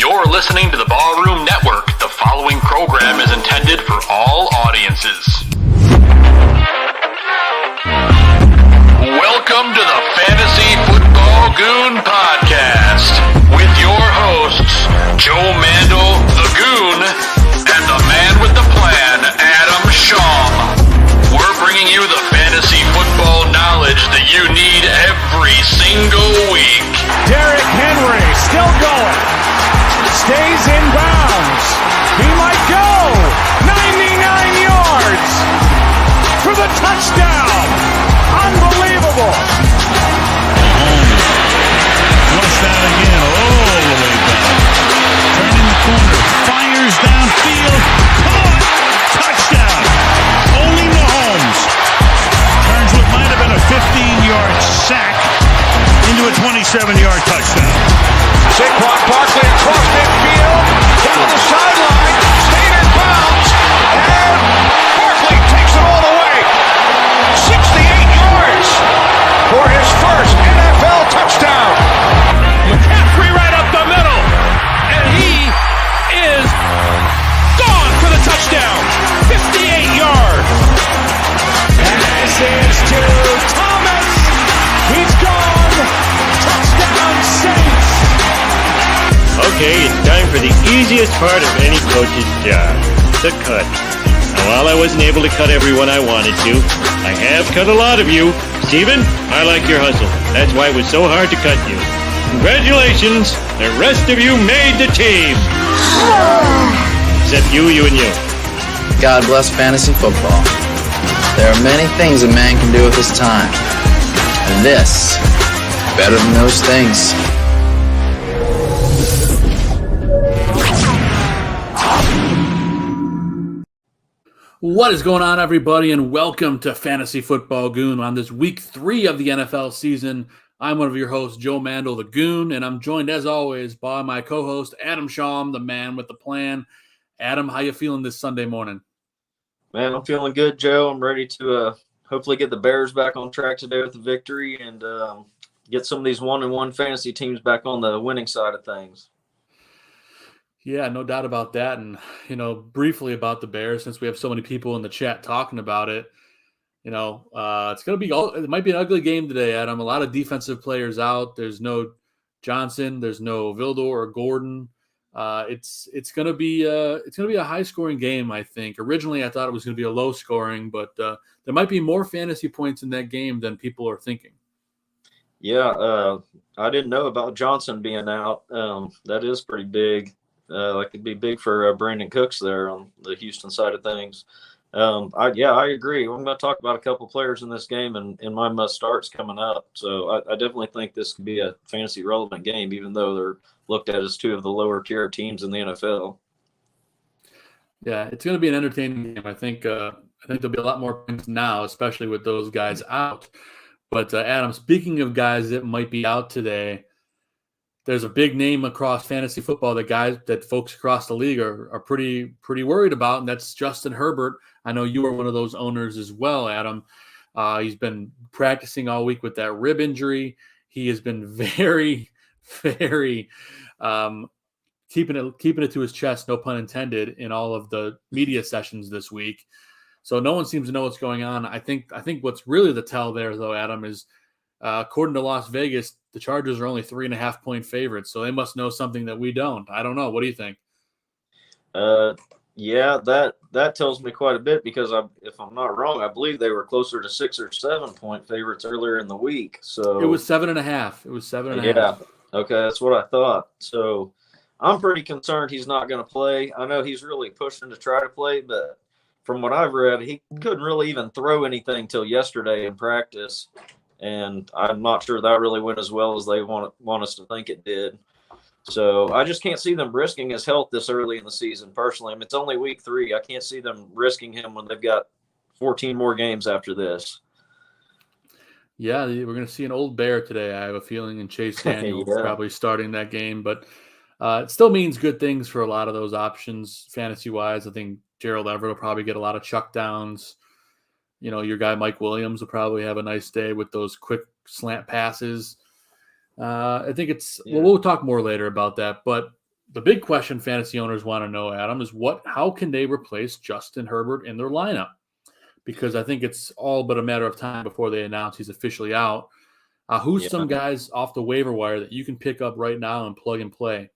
You're listening to the Ballroom Network. The following program is intended for all audiences. Welcome to the Fantasy Football Goon podcast with your hosts, Joe Mandel, the Goon, and the man with the plan, Adam Schaum. We're bringing you the fantasy football knowledge that you need every single week. Derrick Henry still going. Stays in bounds. He might go. 99 yards for the touchdown. Unbelievable. Flushed out again, all the way back. Turning the corner, fires downfield. Caught. Touchdown. Only Mahomes turns what might have been a 15-yard sack into a 27-yard touchdown. Saquon Barkley across midfield, down the sideline, stayed in bounds, and Barkley takes it all the way. 68 yards for his first NFL touchdown. McCaffrey right up the middle, and he is gone for the touchdown. 58 yards. Pass is to Thomas. He's gone. Touchdown Saints. Okay, it's time for the easiest part of any coach's job, the cut. Now, while I wasn't able to cut everyone I wanted to, I have cut a lot of you. Steven, I like your hustle. That's why it was so hard to cut you. Congratulations, the rest of you made the team. Except you, and you. God bless fantasy football. There are many things a man can do with his time. And this, better than those things. What is going on, everybody, and welcome to Fantasy Football Goon on this week 3 of the NFL season. I'm one of your hosts, Joe Mandel, the Goon, and I'm joined, as always, by my co-host, Adam Schaum, the man with the plan. Adam, how you feeling this Sunday morning? Man, I'm feeling good, Joe. I'm ready to hopefully get the Bears back on track today with the victory and get some of these 1-1 fantasy teams back on the winning side of things. Yeah, no doubt about that. And, briefly about the Bears, since we have so many people in the chat talking about it, it's going to be it might be an ugly game today, Adam. A lot of defensive players out. There's no Johnson. There's no Vildor or Gordon. It's going to be a high scoring game, I think. Originally, I thought it was going to be a low scoring, but there might be more fantasy points in that game than people are thinking. Yeah, I didn't know about Johnson being out. That is pretty big. That could be big for Brandon Cooks there on the Houston side of things. I agree. I'm going to talk about a couple players in this game and my must starts coming up. So I definitely think this could be a fantasy relevant game, even though they're looked at as two of the lower tier teams in the NFL. Yeah, it's going to be an entertaining game. I think there'll be a lot more points now, especially with those guys out. But Adam, speaking of guys that might be out today, there's a big name across fantasy football that folks across the league are pretty worried about, and that's Justin Herbert. I know you are one of those owners as well, Adam. He's been practicing all week with that rib injury. He has been very, very keeping it to his chest, no pun intended, in all of the media sessions this week. So no one seems to know what's going on. I think what's really the tell there, though, Adam, is according to Las Vegas, the Chargers are only 3.5 point favorites, so they must know something that we don't. I don't know. What do you think? Yeah, that tells me quite a bit because if I'm not wrong, I believe they were closer to 6 or 7 point favorites earlier in the week. So it was 7.5. It was 7.5. Yeah. Okay, that's what I thought. So I'm pretty concerned he's not going to play. I know he's really pushing to try to play, but from what I've read, he couldn't really even throw anything till yesterday in practice. And I'm not sure that really went as well as they want us to think it did. So I just can't see them risking his health this early in the season, personally. I mean, it's only week 3. I can't see them risking him when they've got 14 more games after this. Yeah, we're going to see an old bear today, I have a feeling, and Chase Daniel probably starting that game. But it still means good things for a lot of those options, fantasy-wise. I think Gerald Everett will probably get a lot of chuck downs. Your guy Mike Williams will probably have a nice day with those quick slant passes. I think we'll talk more later about that. But the big question fantasy owners want to know, Adam, is how can they replace Justin Herbert in their lineup? Because I think it's all but a matter of time before they announce he's officially out. Who's some guys off the waiver wire that you can pick up right now and plug and play?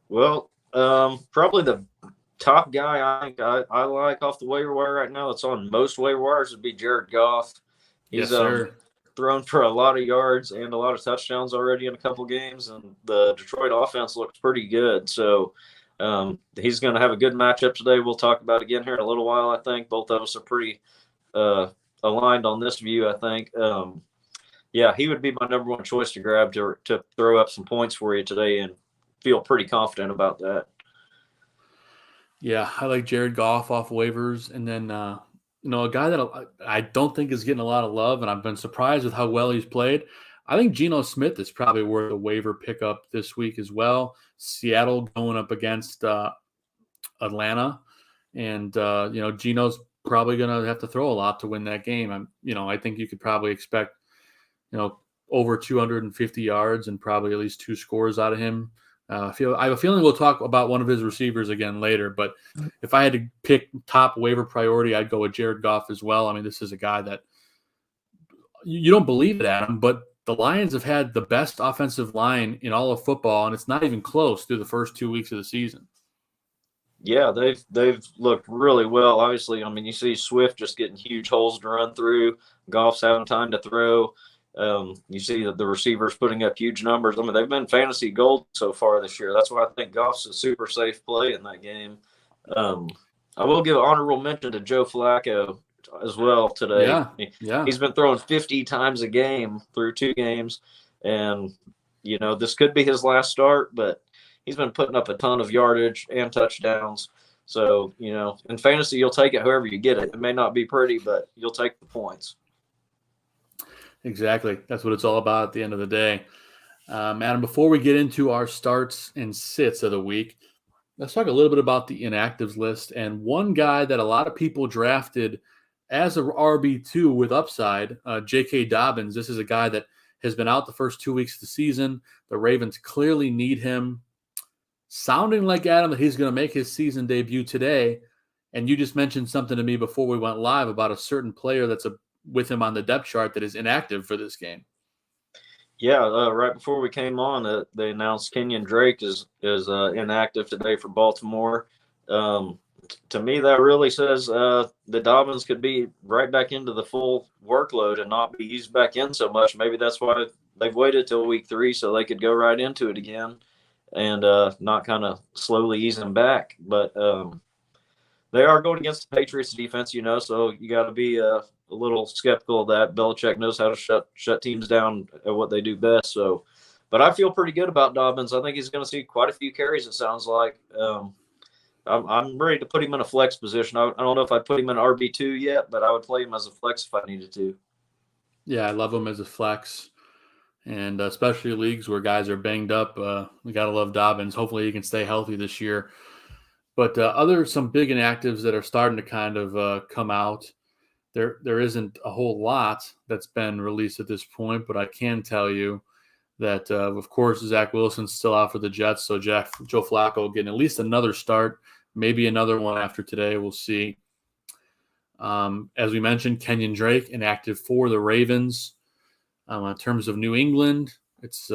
Well, probably the top guy I think I like off the waiver wire right now that's on most waiver wires would be Jared Goff. He's thrown for a lot of yards and a lot of touchdowns already in a couple games, and the Detroit offense looks pretty good. So he's going to have a good matchup today. We'll talk about it again here in a little while, I think. Both of us are pretty aligned on this view, I think. He would be my number one choice to grab to throw up some points for you today and feel pretty confident about that. Yeah, I like Jared Goff off waivers. And then, a guy that I don't think is getting a lot of love, and I've been surprised with how well he's played. I think Geno Smith is probably worth a waiver pickup this week as well. Seattle going up against Atlanta. And, Geno's probably going to have to throw a lot to win that game. I think you could probably expect, over 250 yards and probably at least 2 scores out of him. I have a feeling we'll talk about one of his receivers again later, but if I had to pick top waiver priority, I'd go with Jared Goff as well. I mean, this is a guy that you don't believe it, Adam, but the Lions have had the best offensive line in all of football, and it's not even close through the first 2 weeks of the season. Yeah, they've looked really well. Obviously, I mean, you see Swift just getting huge holes to run through. Goff's having time to throw. You see the receivers putting up huge numbers. I mean, they've been fantasy gold so far this year. That's why I think Goff's a super safe play in that game. I will give honorable mention to Joe Flacco as well today. Yeah. He's been throwing 50 times a game through 2 games. And, this could be his last start, but he's been putting up a ton of yardage and touchdowns. So, in fantasy, you'll take it however you get it. It may not be pretty, but you'll take the points. Exactly. That's what it's all about at the end of the day. Adam, before we get into our starts and sits of the week, let's talk a little bit about the inactives list. And one guy that a lot of people drafted as a RB2 with upside, J.K. Dobbins. This is a guy that has been out the first 2 weeks of the season. The Ravens clearly need him. Sounding like, Adam, that he's going to make his season debut today. And you just mentioned something to me before we went live about a certain player that's with him on the depth chart that is inactive for this game. Yeah, right before we came on, they announced Kenyon Drake is inactive today for Baltimore. To me, that really says that Dobbins could be right back into the full workload and not be eased back in so much. Maybe that's why they've waited till week 3 so they could go right into it again and not kind of slowly ease him back. But they are going against the Patriots defense, so you got to be a little skeptical of that. Belichick knows how to shut teams down at what they do best. So, but I feel pretty good about Dobbins. I think he's going to see quite a few carries, it sounds like. I'm ready to put him in a flex position. I don't know if I'd put him in RB2 yet, but I would play him as a flex if I needed to. Yeah, I love him as a flex. And especially leagues where guys are banged up, we got to love Dobbins. Hopefully he can stay healthy this year. But some big inactives that are starting to kind of come out. There isn't a whole lot that's been released at this point, but I can tell you that, of course, Zach Wilson's still out for the Jets, so Joe Flacco getting at least another start, maybe another one after today. We'll see. As we mentioned, Kenyon Drake inactive for the Ravens. In terms of New England, it's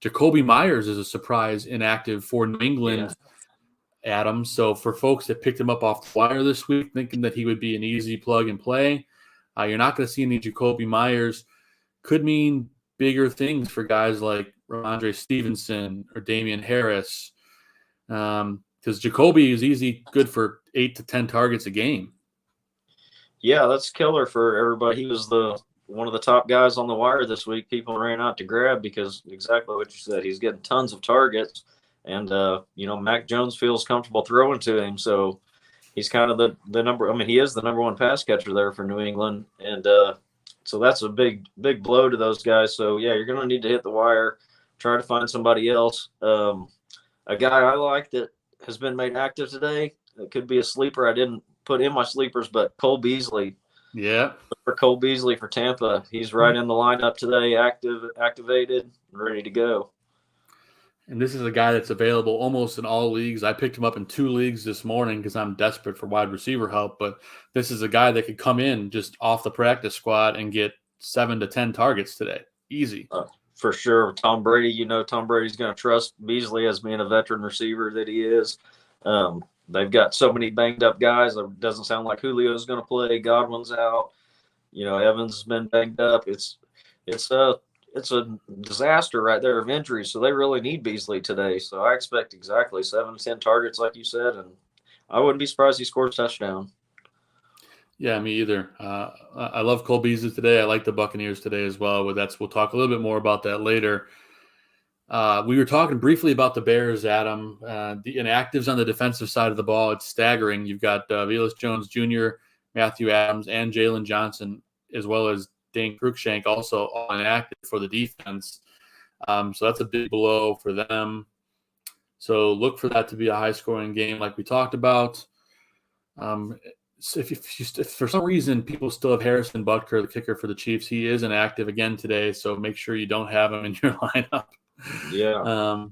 Jacoby Myers is a surprise inactive for New England. Yeah. Adam. So for folks that picked him up off the wire this week, thinking that he would be an easy plug and play, you're not going to see any Jacoby Myers. Could mean bigger things for guys like Ramondre Stevenson or Damian Harris, because Jacoby is good for 8 to 10 targets a game. Yeah, that's killer for everybody. He was one of the top guys on the wire this week. People ran out to grab because exactly what you said. He's getting tons of targets. And, Mac Jones feels comfortable throwing to him. So he's kind of the number. I mean, he is the number 1 pass catcher there for New England. And so that's a big blow to those guys. So, yeah, you're going to need to hit the wire, try to find somebody else. A guy I like that has been made active today, it could be a sleeper. I didn't put in my sleepers, but Cole Beasley. Yeah. For Cole Beasley for Tampa. He's right in the lineup today, activated, ready to go. And this is a guy that's available almost in all leagues. I picked him up in 2 leagues this morning because I'm desperate for wide receiver help. But this is a guy that could come in just off the practice squad and get 7 to 10 targets today. Easy. For sure. Tom Brady, Tom Brady's going to trust Beasley as being a veteran receiver that he is. They've got so many banged up guys. It doesn't sound like Julio's going to play. Godwin's out. Evans has been banged up. It's a disaster right there of injuries. So they really need Beasley today. So I expect exactly 7 to 10 targets, like you said, and I wouldn't be surprised he scores a touchdown. Yeah, me either. I love Cole Beasley today. I like the Buccaneers today as well. But we'll talk a little bit more about that later. We were talking briefly about the Bears, Adam. The inactives on the defensive side of the ball, it's staggering. You've got Velus Jones Jr., Matthew Adams, and Jalen Johnson, as well as Dane Cruikshank, also all inactive for the defense. So that's a big blow for them. So look for that to be a high-scoring game like we talked about. So if for some reason people still have Harrison Butker, the kicker for the Chiefs, he is inactive again today, so make sure you don't have him in your lineup. Yeah.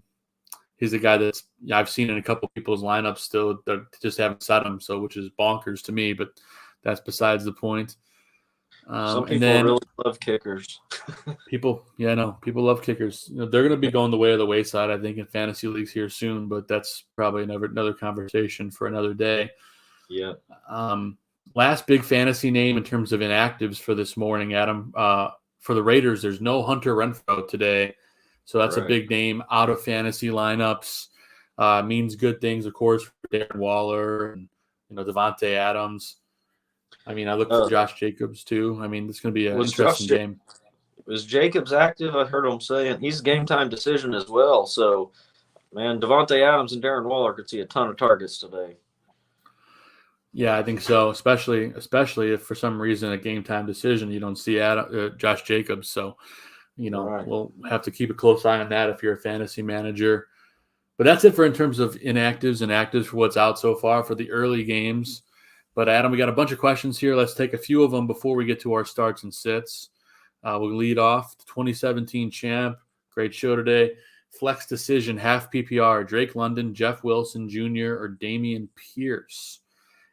He's a guy that's I've seen in a couple people's lineups still that just haven't set him, which is bonkers to me, but that's besides the point. Some people really love kickers. people love kickers. They're going to be going the way of the wayside, I think, in fantasy leagues here soon, but that's probably another conversation for another day. Yeah. Last big fantasy name in terms of inactives for this morning, Adam. For the Raiders, there's no Hunter Renfrow today. So that's a big name out of fantasy lineups. Means good things, of course, for Darren Waller and Devontae Adams. I look for Josh Jacobs too. It's going to be an interesting game. Was Jacobs active? I heard him saying he's game time decision as well. So, man, Devontae Adams and Darren Waller could see a ton of targets today. Yeah, I think so. Especially if for some reason a game time decision you don't see Josh Jacobs. So, we'll have to keep a close eye on that if you're a fantasy manager. But that's it in terms of inactives for what's out so far for the early games. But Adam, we got a bunch of questions here. Let's take a few of them before we get to our starts and sits. We'll lead off the 2017 champ. Great show today. Flex decision, half PPR, Drake London, Jeff Wilson Jr., or Dameon Pierce.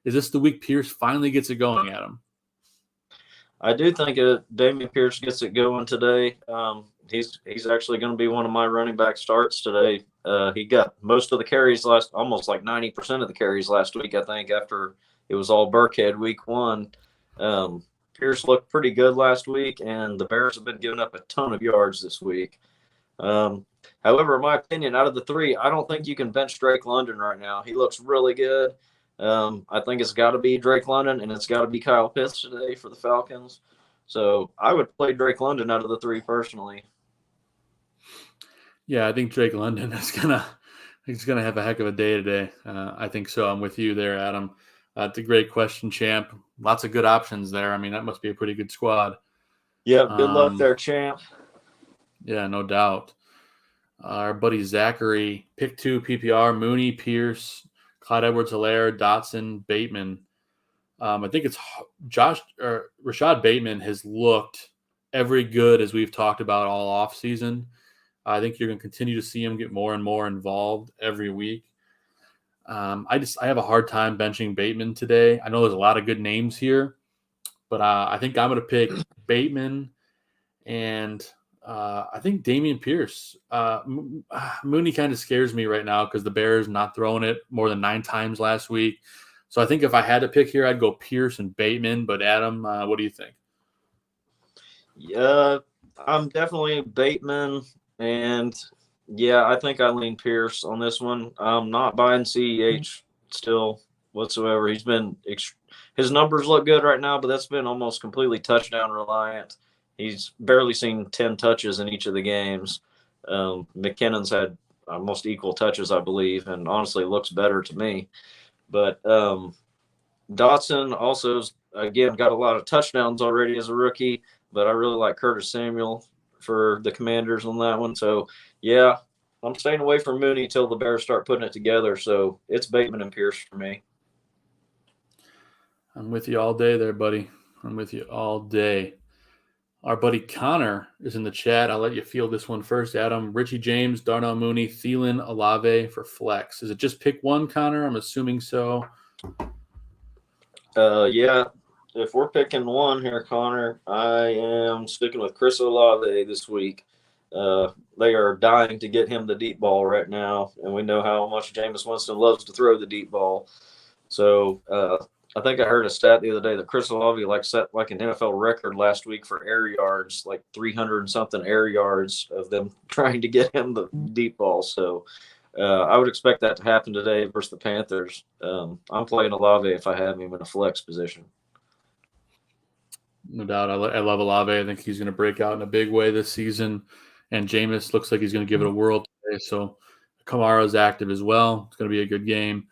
Is this the week Pierce finally gets it going, Adam? I do think Dameon Pierce gets it going today. He's actually going to be one of my running back starts today. He got most of the carries almost like 90% of the carries last week, I think, after it was all Burkhead week 1. Pierce looked pretty good last week, and the Bears have been giving up a ton of yards this week. However, in my opinion, out of the 3, I don't think you can bench Drake London right now. He looks really good. I think it's got to be Drake London, and it's got to be Kyle Pitts today for the Falcons. So I would play Drake London out of the 3 personally. Yeah, I think Drake London is gonna have a heck of a day today. I think so. I'm with you there, Adam. It's a great question, champ. Lots of good options there. That must be a pretty good squad. Yeah, good luck there, champ. Yeah, no doubt. Our buddy Zachary, pick 2 PPR, Mooney, Pierce, Clyde Edwards-Helaire, Dotson, Bateman. I think it's Rashad Bateman has looked every good as we've talked about all offseason. I think you're going to continue to see him get more and more involved every week. I have a hard time benching Bateman today. I know there's a lot of good names here, but I think I'm going to pick Bateman and I think Dameon Pierce. Mooney kind of scares me right now because the Bears not throwing it more than 9 times last week. So I think if I had to pick here, I'd go Pierce and Bateman. But Adam, what do you think? Yeah, I'm definitely Bateman, and I think I lean Pierce on this one. I'm not buying CEH still whatsoever. His numbers look good right now, but that's been almost completely touchdown reliant. He's barely seen 10 touches in each of the games. McKinnon's had almost equal touches, I believe, and honestly looks better to me. But Dotson also, again, got a lot of touchdowns already as a rookie, but I really like Curtis Samuel for the Commanders on that one. So, I'm staying away from Mooney until the Bears start putting it together. So it's Bateman and Pierce for me. I'm with you all day there, buddy. I'm with you all day. Our buddy Connor is in the chat. I'll let you field this one first, Adam. Richie James, Darnell Mooney, Thielen, Olave for flex. Is it just pick one, Connor? I'm assuming so. Yeah. If we're picking one here, Connor, I am sticking with Chris Olave this week. They are dying to get him the deep ball right now, and we know how much Jameis Winston loves to throw the deep ball. So I think I heard a stat the other day that Chris Olave set like an NFL record last week for air yards, like 300 and something air yards of them trying to get him the deep ball. So I would expect that to happen today versus the Panthers. I'm playing Olave if I have him in a flex position. No doubt. I love Olave. I think he's going to break out in a big way this season. And Jameis looks like he's going to give it a whirl today. So Kamara's active as well. It's going to be a good game.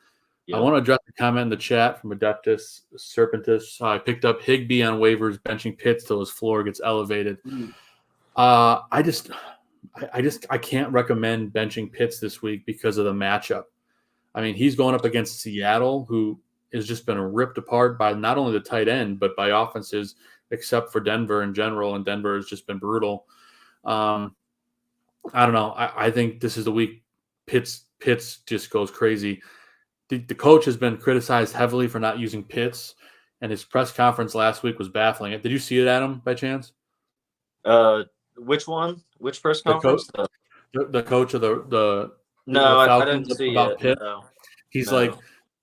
Yep. I want to address a comment in the chat from Adeptus Serpentus. I picked up Higbee on waivers, benching Pitts till his floor gets elevated. I can't recommend benching Pitts this week because of the matchup. I mean, he's going up against Seattle, who has just been ripped apart by not only the tight end, but by offenses, except for Denver in general. And Denver has just been brutal. I don't know. I think this is the week Pitts just goes crazy. The coach has been criticized heavily for not using Pitts, and his press conference last week was baffling. Did you see it, Adam, by chance? Which one? Which press conference? The coach of the No, the I didn't see about it. Pitts. No. He's like,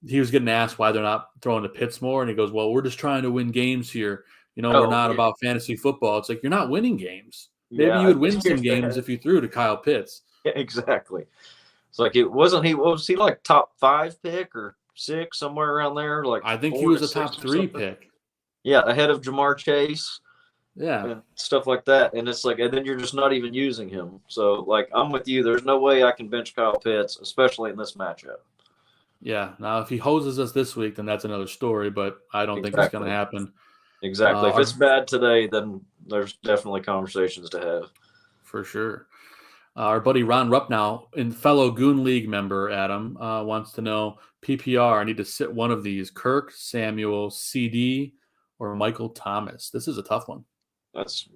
he was getting asked why they're not throwing to Pitts more, and he goes, "Well, we're just trying to win games here. We're not about fantasy football." It's like, you're not winning games. Maybe you would win some games if you threw to Kyle Pitts. Yeah, exactly. It's like what was he like top 5 pick or 6, somewhere around there? Like I think he was a top 3 pick. Yeah, ahead of Jamar Chase. Yeah. And stuff like that. And it's like, and then you're just not even using him. So like, I'm with you. There's no way I can bench Kyle Pitts, especially in this matchup. Yeah. Now, if he hoses us this week, then that's another story, but I don't think it's going to happen. Exactly. If it's bad today, then there's definitely conversations to have. For sure. Our buddy Ron Ruppnow, and fellow Goon League member, Adam, wants to know, PPR, I need to sit one of these, Kirk, Samuel, CD, or Michael Thomas. This is a tough one.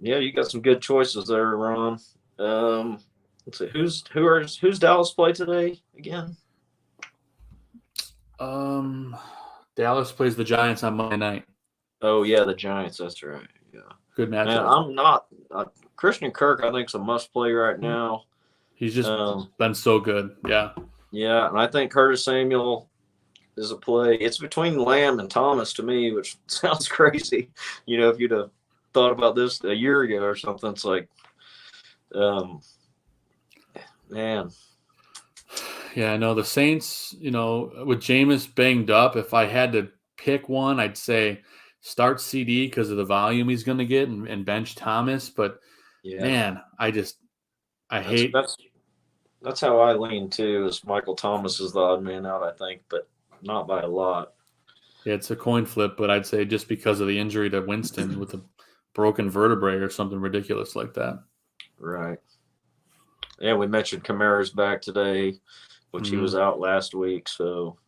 You got some good choices there, Ron. Let's see, who's Dallas play today again? Dallas plays the Giants on Monday night. Oh yeah, the Giants. That's right. Yeah, good matchup. Man, I'm not Christian Kirk. I think is a must play right now. He's just been so good. Yeah. Yeah, and I think Curtis Samuel is a play. It's between Lamb and Thomas to me, which sounds crazy. If you'd have thought about this a year ago or something, it's like, man. Yeah, I know the Saints, with Jameis banged up, if I had to pick one, I'd say start CD because of the volume he's going to get and bench Thomas. But, man, That's how I lean, too, is Michael Thomas is the odd man out, I think, but not by a lot. Yeah, it's a coin flip, but I'd say just because of the injury to Winston with a broken vertebrae or something ridiculous like that. Right. Yeah, we mentioned Kamara's back today, which he was out last week. So,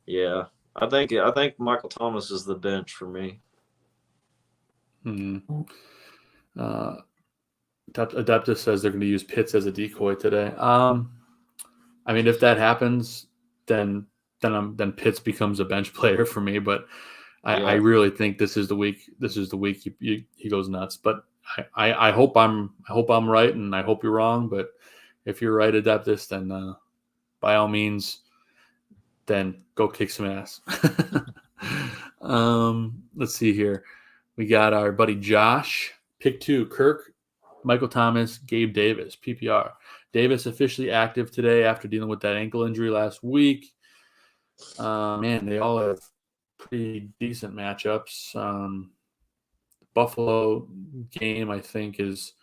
yeah, I think Michael Thomas is the bench for me. Adeptus says they're going to use Pitts as a decoy today. I mean, if that happens, then Pitts becomes a bench player for me. But I really think this is the week. This is the week he goes nuts. But I hope I'm right, and I hope you're wrong. But if you're right, Adeptus, then by all means, then go kick some ass. Let's see here. We got our buddy Josh. Pick 2, Kirk, Michael Thomas, Gabe Davis, PPR. Davis officially active today after dealing with that ankle injury last week. Man, they all have pretty decent matchups. Buffalo game, I think, is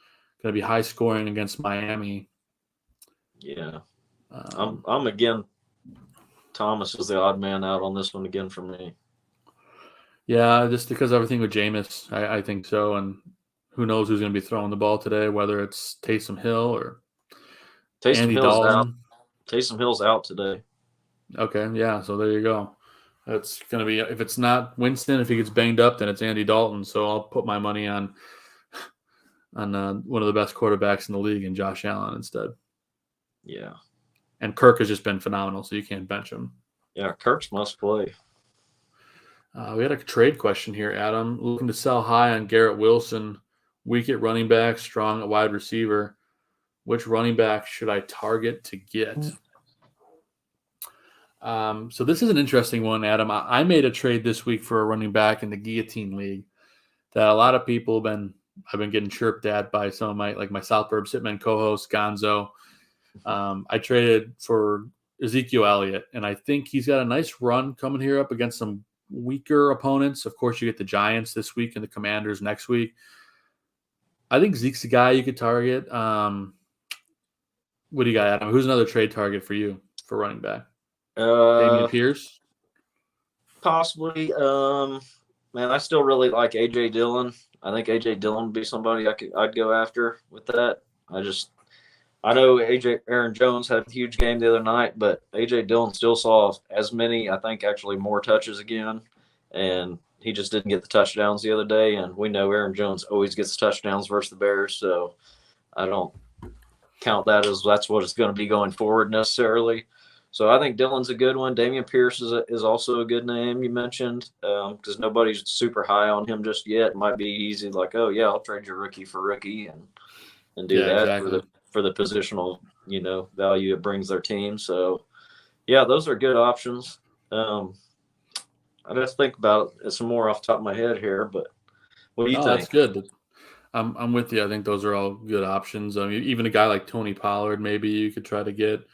going to be high scoring against Miami. Yeah. I'm again, Thomas is the odd man out on this one again for me. Yeah, just because of everything with Jameis, I think so. And who knows who's going to be throwing the ball today, whether it's Taysom Hill or Andy Dalton. Out. Taysom Hill's out today. Okay, yeah, so there you go. It's going to be, if it's not Winston, if he gets banged up, then it's Andy Dalton. So I'll put my money on on one of the best quarterbacks in the league in Josh Allen instead. Yeah. And Kirk has just been phenomenal, so you can't bench him. Yeah, Kirk's must play. We had a trade question here, Adam. Looking to sell high on Garrett Wilson, weak at running back, strong at wide receiver. Which running back should I target to get? So this is an interesting one, Adam. I made a trade this week for a running back in the Guillotine League that a lot of people I've been getting chirped at by some of my South Burb Sitman co-host Gonzo. I traded for Ezekiel Elliott, and I think he's got a nice run coming here up against some weaker opponents. Of course, you get the Giants this week and the Commanders next week. I think Zeke's the guy you could target. What do you got, Adam? Who's another trade target for you for running back? Damian Pierce? Possibly. Man, I still really like A.J. Dillon. I think A.J. Dillon would be somebody I'd go after with that. I know Aaron Jones had a huge game the other night, but A.J. Dillon still saw as many, I think actually more touches again, and he just didn't get the touchdowns the other day, and we know Aaron Jones always gets touchdowns versus the Bears, so I don't count that as that's what it's going to be going forward necessarily. So I think Dillon's a good one. Damian Pierce is also a good name you mentioned because nobody's super high on him just yet. It might be easy like, oh, yeah, I'll trade your rookie for rookie and do that exactly. for the positional, value it brings their team. So, yeah, those are good options. I just think about it some more off the top of my head here, but what do you think? That's good. I'm with you. I think those are all good options. I mean, even a guy like Tony Pollard, maybe you could try to get.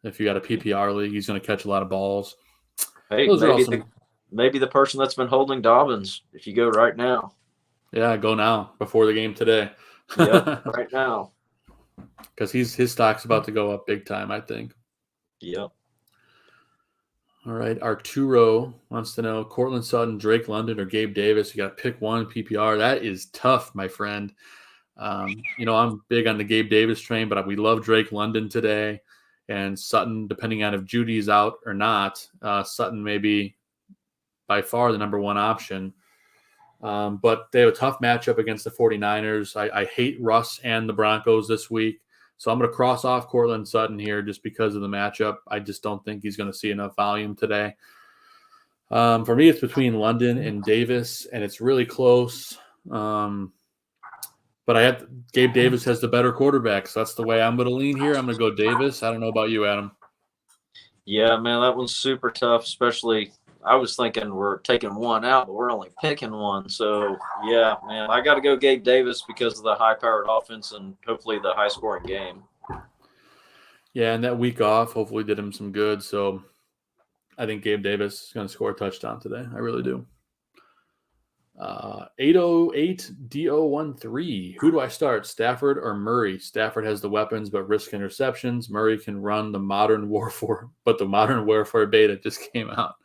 If you got a PPR league, he's going to catch a lot of balls. Hey, maybe the person that's been holding Dobbins, if you go right now. Yeah, go now, before the game today. Yeah, right now. Because his stock's about to go up big time, I think. Yep. All right, Arturo wants to know, Cortland Sutton, Drake London, or Gabe Davis. You got to pick one PPR. That is tough, my friend. I'm big on the Gabe Davis train, but we love Drake London today. And Sutton, depending on if Judy's out or not, Sutton may be by far the number one option. But they have a tough matchup against the 49ers. I hate Russ and the Broncos this week. So I'm going to cross off Cortland Sutton here just because of the matchup. I just don't think he's going to see enough volume today. For me, it's between London and Davis, and it's really close. But Gabe Davis has the better quarterback, so that's the way I'm going to lean here. I'm going to go Davis. I don't know about you, Adam. Yeah, man, that one's super tough, especially I was thinking we're taking one out, but we're only picking one. So, yeah, man, I got to go Gabe Davis because of the high-powered offense and hopefully the high-scoring game. Yeah, and that week off hopefully did him some good. So I think Gabe Davis is going to score a touchdown today. I really do. 808DO13. Who do I start, Stafford or Murray? Stafford has the weapons but risk interceptions. Murray can run the Modern Warfare, but the Modern Warfare beta just came out.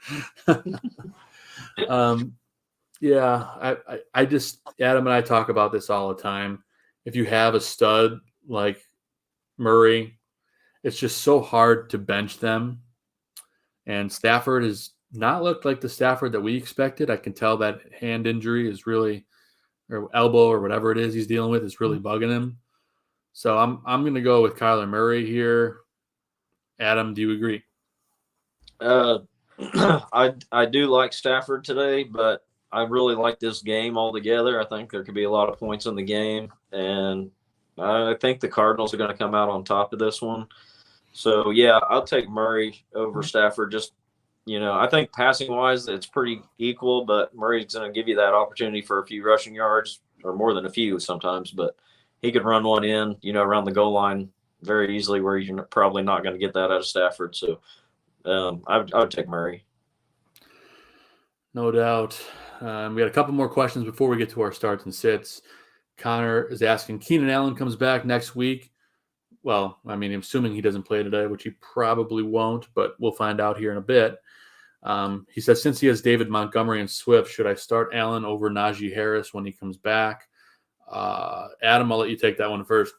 I just, Adam and I talk about this all the time. If you have a stud like Murray, it's just so hard to bench them. And Stafford has not looked like the Stafford that we expected. I can tell that hand injury is really, or elbow or whatever it is he's dealing with, is really bugging him. So I'm going to go with Kyler Murray here. Adam, do you agree? I do like Stafford today, but I really like this game altogether. I think there could be a lot of points in the game, and I think the Cardinals are going to come out on top of this one. So, yeah, I'll take Murray over Stafford. Just, I think passing-wise it's pretty equal, but Murray's going to give you that opportunity for a few rushing yards, or more than a few sometimes, but he could run one in, around the goal line very easily where you're probably not going to get that out of Stafford. So I would take Murray. No doubt. We got a couple more questions before we get to our starts and sits. Connor is asking, Keenan Allen comes back next week. Well, I mean, assuming he doesn't play today, which he probably won't, but we'll find out here in a bit. He says, since he has David Montgomery and Swift, should I start Allen over Najee Harris when he comes back? Adam, I'll let you take that one first.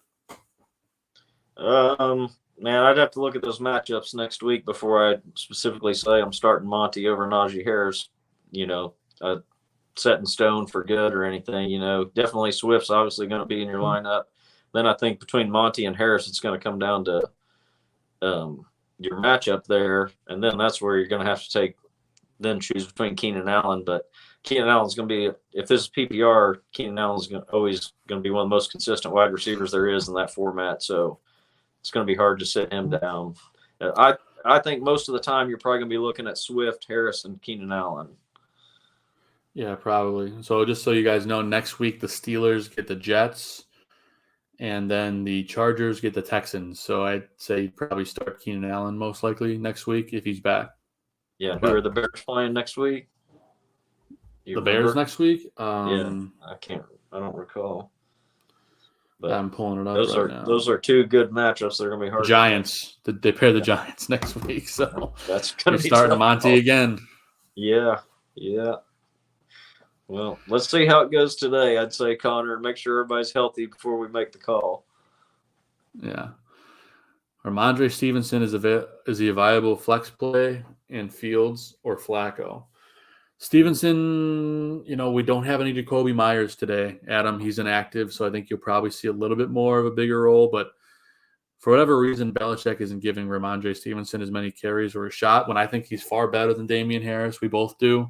Man, I'd have to look at those matchups next week before I specifically say I'm starting Monty over Najee Harris. set in stone for good or anything. Definitely Swift's obviously going to be in your lineup. Then I think between Monty and Harris, it's going to come down to your matchup there, and then that's where you're going to have to choose between Keenan Allen. But Keenan Allen's going to be, if this is PPR, Keenan Allen's always going to be one of the most consistent wide receivers there is in that format. So it's going to be hard to sit him down. I think most of the time you're probably going to be looking at Swift, Harris, and Keenan Allen. Yeah, probably. So just so you guys know, next week the Steelers get the Jets, and then the Chargers get the Texans. So I'd say you'd probably start Keenan Allen most likely next week if he's back. Yeah, who are the Bears playing next week? The Bears next week? Yeah, I don't recall. But I'm pulling it up now. Those are two good matchups. They're going to be hard. Giants. They pair the Giants next week. So that's going to be starting tough. Monty again. Yeah. Well, let's see how it goes today. I'd say, Connor, make sure everybody's healthy before we make the call. Yeah. Ramondre Stevenson is he a viable flex play in Fields or Flacco? Stevenson, we don't have any Jacoby Myers today. Adam, he's inactive, so I think you'll probably see a little bit more of a bigger role. But for whatever reason, Belichick isn't giving Ramondre Stevenson as many carries or a shot when I think he's far better than Damian Harris. We both do.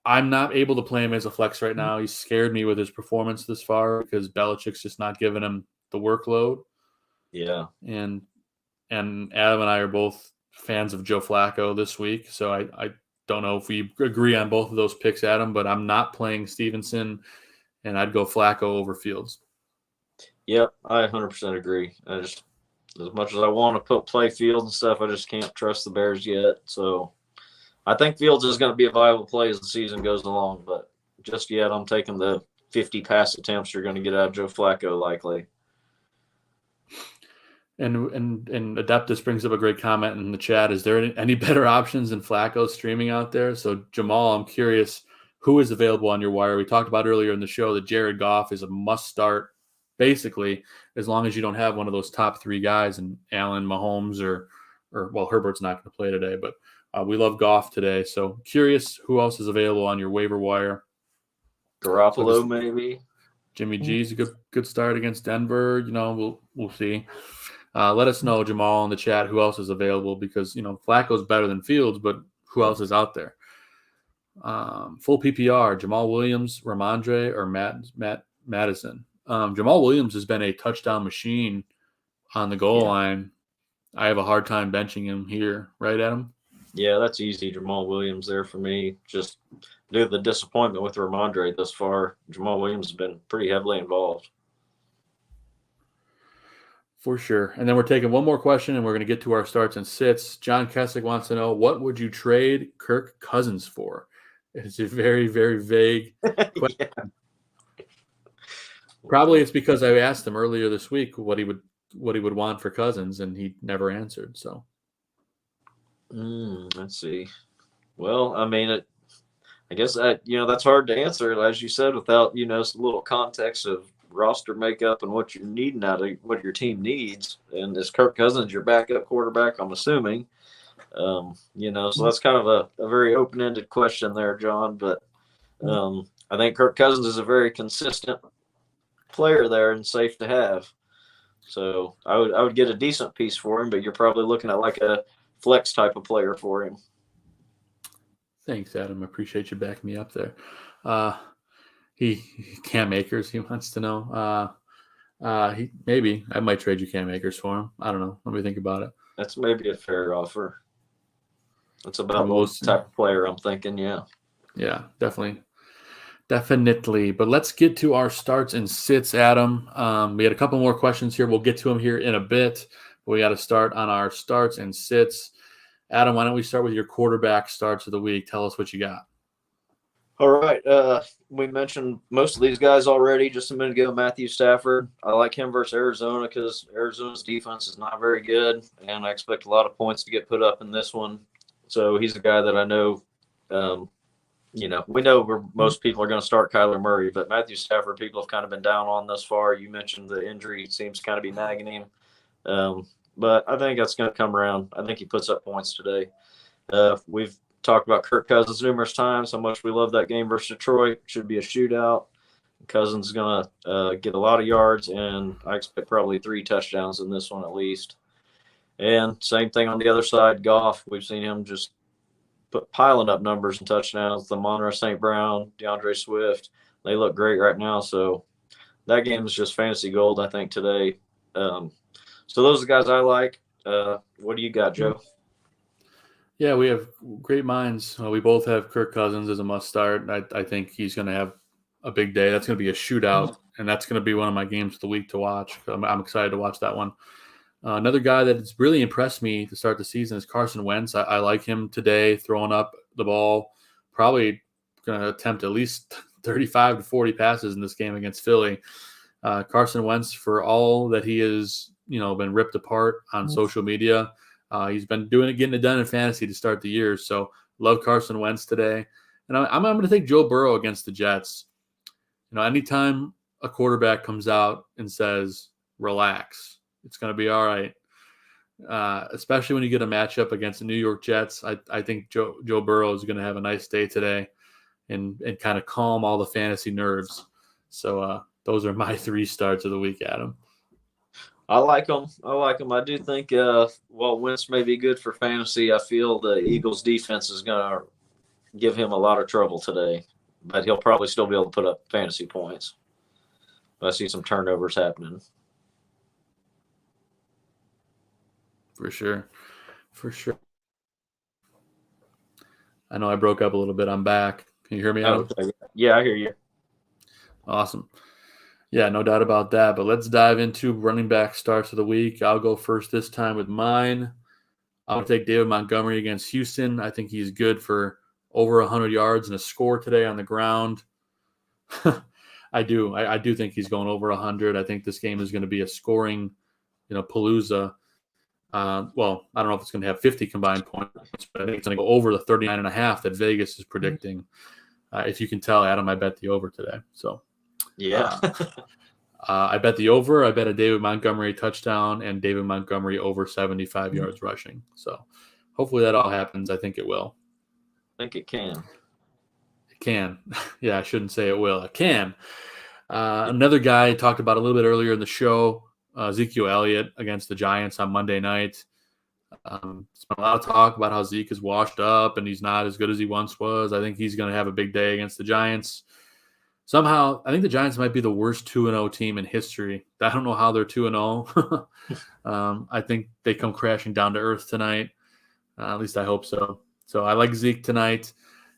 I'm not able to play him as a flex right now. He's scared me with his performance this far because Belichick's just not giving him the workload. Yeah. And Adam and I are both fans of Joe Flacco this week, so I don't know if we agree on both of those picks, Adam, but I'm not playing Stevenson, and I'd go Flacco over Fields. Yep, I 100% agree. I just, as much as I want to play Fields and stuff, I just can't trust the Bears yet. So I think Fields is going to be a viable play as the season goes along, but just yet I'm taking the 50 pass attempts you're going to get out of Joe Flacco likely. And Adeptus brings up a great comment in the chat. Is there any better options than Flacco streaming out there? So Jamal, I'm curious, who is available on your wire? We talked about earlier in the show that Jared Goff is a must start, basically, as long as you don't have one of those top three guys and Allen, Mahomes, or Herbert's not going to play today, but we love Goff today. So curious who else is available on your waiver wire. Garoppolo, maybe. Jimmy G's a good start against Denver. We'll see. Let us know, Jamal, in the chat, who else is available because, Flacco's better than Fields, but who else is out there? Full PPR, Jamal Williams, Ramondre, or Matt Madison. Jamal Williams has been a touchdown machine on the goal line. I have a hard time benching him here. Right, Adam? Yeah, that's easy. Jamal Williams there for me. Just due to the disappointment with Ramondre thus far, Jamal Williams has been pretty heavily involved. For sure. And then we're taking one more question, and we're going to get to our starts and sits. John Kessick wants to know, what would you trade Kirk Cousins for? It's a very, very vague question. Yeah. Probably it's because I asked him earlier this week what he would want for Cousins, and he never answered. So, let's see. Well, I mean, I guess that's hard to answer, as you said, without some little context of roster makeup and what you're needing out of what your team needs. And is Kirk Cousins your backup quarterback? I'm assuming. So that's kind of a very open-ended question there, John. But I think Kirk Cousins is a very consistent player there and safe to have. So I would get a decent piece for him, but you're probably looking at like a flex type of player for him. Thanks, Adam. I appreciate you backing me up there. Cam Akers, he wants to know. Maybe I might trade you Cam Akers for him. I don't know. Let me think about it. That's maybe a fair offer. That's about the type of player I'm thinking. Yeah. Yeah, definitely. But let's get to our starts and sits, Adam. We had a couple more questions here. We'll get to them here in a bit. But we got to start on our starts and sits. Adam, why don't we start with your quarterback starts of the week? Tell us what you got. All right. We mentioned most of these guys already just a minute ago. Matthew Stafford. I like him versus Arizona because Arizona's defense is not very good, and I expect a lot of points to get put up in this one. So he's a guy that I know, we know where most people are going to start Kyler Murray, but Matthew Stafford, people have kind of been down on thus far. You mentioned the injury seems to kind of be nagging him. But I think that's going to come around. I think he puts up points today. We've talked about Kirk Cousins numerous times, how much we love that game versus Detroit. Should be a shootout. Cousins is going to get a lot of yards, and I expect probably 3 touchdowns in this one at least. And same thing on the other side, Goff. We've seen him just piling up numbers and touchdowns. The Monroe St. Brown, DeAndre Swift, they look great right now. So that game is just fantasy gold, I think, today. So those are the guys I like. What do you got, Joe? Yeah, we have great minds. We both have Kirk Cousins as a must start. I think he's going to have a big day. That's going to be a shootout, and that's going to be one of my games of the week to watch. I'm excited to watch that one. Another guy that has really impressed me to start the season is Carson Wentz. I like him today, throwing up the ball. Probably going to attempt at least 35 to 40 passes in this game against Philly. Carson Wentz, for all that he has, been ripped apart on social media, he's been getting it done in fantasy to start the year. So love Carson Wentz today. And I'm going to take Joe Burrow against the Jets. Anytime a quarterback comes out and says, relax, it's going to be all right. Especially when you get a matchup against the New York Jets. I think Joe Burrow is going to have a nice day today and kind of calm all the fantasy nerves. So those are my 3 starts of the week, Adam. I like them. I do think while Wentz may be good for fantasy, I feel the Eagles defense is going to give him a lot of trouble today. But he'll probably still be able to put up fantasy points. But I see some turnovers happening. For sure. I know I broke up a little bit. I'm back. Can you hear me? Okay. Yeah, I hear you. Awesome. Yeah, no doubt about that. But let's dive into running back starts of the week. I'll go first this time with mine. I'm going to take David Montgomery against Houston. I think he's good for over 100 yards and a score today on the ground. I do think he's going over 100. I think this game is going to be a scoring, palooza. Well, I don't know if it's going to have 50 combined points, but I think it's going to go over the 39.5 that Vegas is predicting. If you can tell, Adam, I bet the over today. So, yeah. I bet the over. I bet a David Montgomery touchdown and David Montgomery over 75 yards rushing. So, hopefully that all happens. I think it will. I think it can. It can. Yeah, I shouldn't say it will. It can. Another guy I talked about a little bit earlier in the show, Ezekiel Elliott against the Giants on Monday night. There's been a lot of talk about how Zeke is washed up and he's not as good as he once was. I think he's going to have a big day against the Giants. Somehow, I think the Giants might be the worst 2-0 team in history. I don't know how they're 2-0. I think they come crashing down to earth tonight. At least I hope so. So I like Zeke tonight.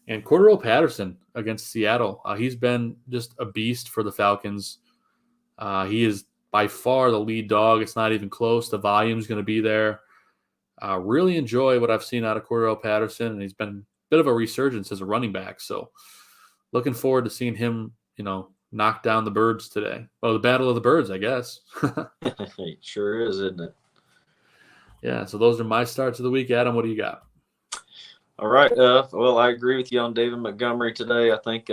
And Cordero Patterson against Seattle. He's been just a beast for the Falcons. He is by far the lead dog. It's not even close. The volume's going to be there. Really enjoy what I've seen out of Cordero Patterson, and he's been a bit of a resurgence as a running back. So looking forward to seeing him, knock down the birds today. Well, the battle of the birds, I guess. It sure is, isn't it? Yeah, so those are my starts of the week. Adam, what do you got? All right. Well, I agree with you on David Montgomery today. I think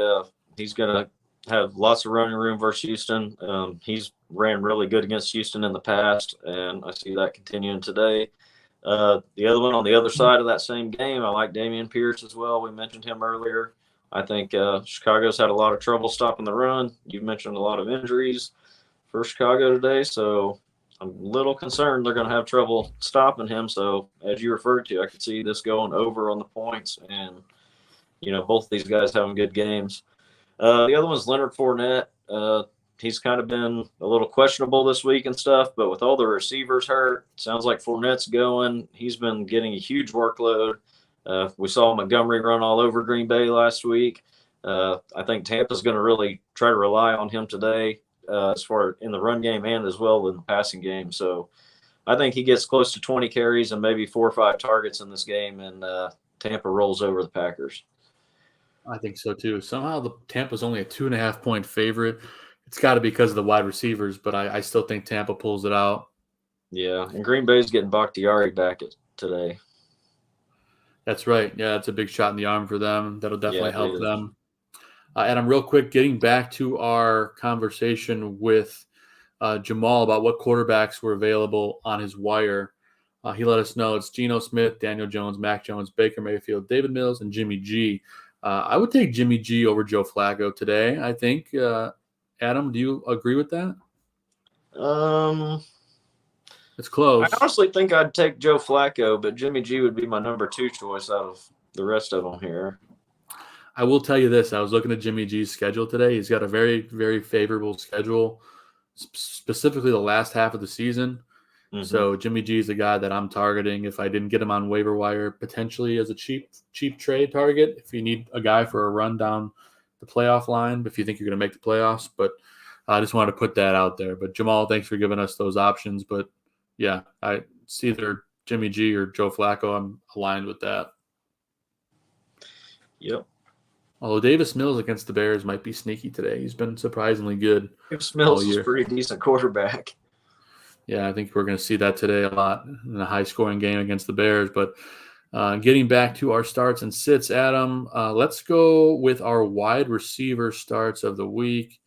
he's going to have lots of running room versus Houston. He's ran really good against Houston in the past, and I see that continuing today. The other one on the other side of that same game, I like Dameon Pierce as well. We mentioned him earlier. I think Chicago's had a lot of trouble stopping the run. You've mentioned a lot of injuries for Chicago today, so I'm a little concerned they're going to have trouble stopping him. So as you referred to, I could see this going over on the points, and both these guys having good games. The other one's Leonard Fournette. He's kind of been a little questionable this week and stuff, but with all the receivers hurt, sounds like Fournette's going. He's been getting a huge workload. We saw Montgomery run all over Green Bay last week. I think Tampa's going to really try to rely on him today. As far in the run game and as well in the passing game. So I think he gets close to 20 carries and maybe 4 or 5 targets in this game, and Tampa rolls over the Packers. I think so too. Somehow the Tampa's only a 2.5-point favorite. It's got to be because of the wide receivers, but I still think Tampa pulls it out. Yeah, and Green Bay's getting Bakhtiari back today. That's right. Yeah, it's a big shot in the arm for them. That'll definitely help them. Adam, real quick, getting back to our conversation with Jamal about what quarterbacks were available on his wire. He let us know it's Geno Smith, Daniel Jones, Mac Jones, Baker Mayfield, David Mills, and Jimmy G. I would take Jimmy G over Joe Flacco today, I think. Adam, do you agree with that? It's close. I honestly think I'd take Joe Flacco, but Jimmy G would be my number 2 choice out of the rest of them here. I will tell you this. I was looking at Jimmy G's schedule today. He's got a very, very favorable schedule, specifically the last half of the season. Mm-hmm. So Jimmy G is the guy that I'm targeting if I didn't get him on waiver wire, potentially as a cheap trade target if you need a guy for a run down the playoff line, if you think you're going to make the playoffs. But I just wanted to put that out there. But Jamal, thanks for giving us those options. But, yeah, it's either Jimmy G or Joe Flacco. I'm aligned with that. Yep. Although Davis Mills against the Bears might be sneaky today. He's been surprisingly good. Davis Mills is a pretty decent quarterback. Yeah, I think we're going to see that today a lot in a high-scoring game against the Bears. But getting back to our starts and sits, Adam, let's go with our wide receiver starts of the week.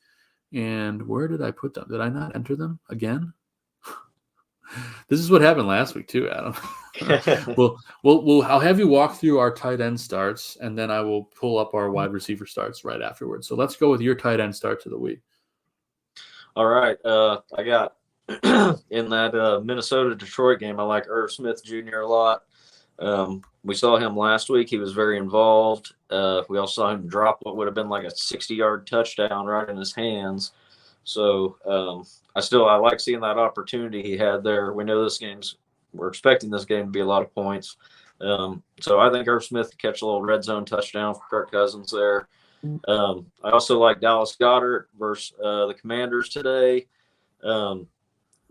And where did I put them? Did I not enter them again? This is what happened last week too, Adam. I'll have you walk through our tight end starts, and then I will pull up our wide receiver starts right afterwards. So let's go with your tight end starts of the week. All right. I got in that Minnesota-Detroit game, I like Irv Smith Jr. a lot. We saw him last week. He was very involved. We also saw him drop what would have been like a 60-yard touchdown right in his hands. So I like seeing that opportunity he had there. We know we're expecting this game to be a lot of points. So I think Irv Smith could catch a little red zone touchdown for Kirk Cousins there. I also like Dallas Goedert versus the Commanders today.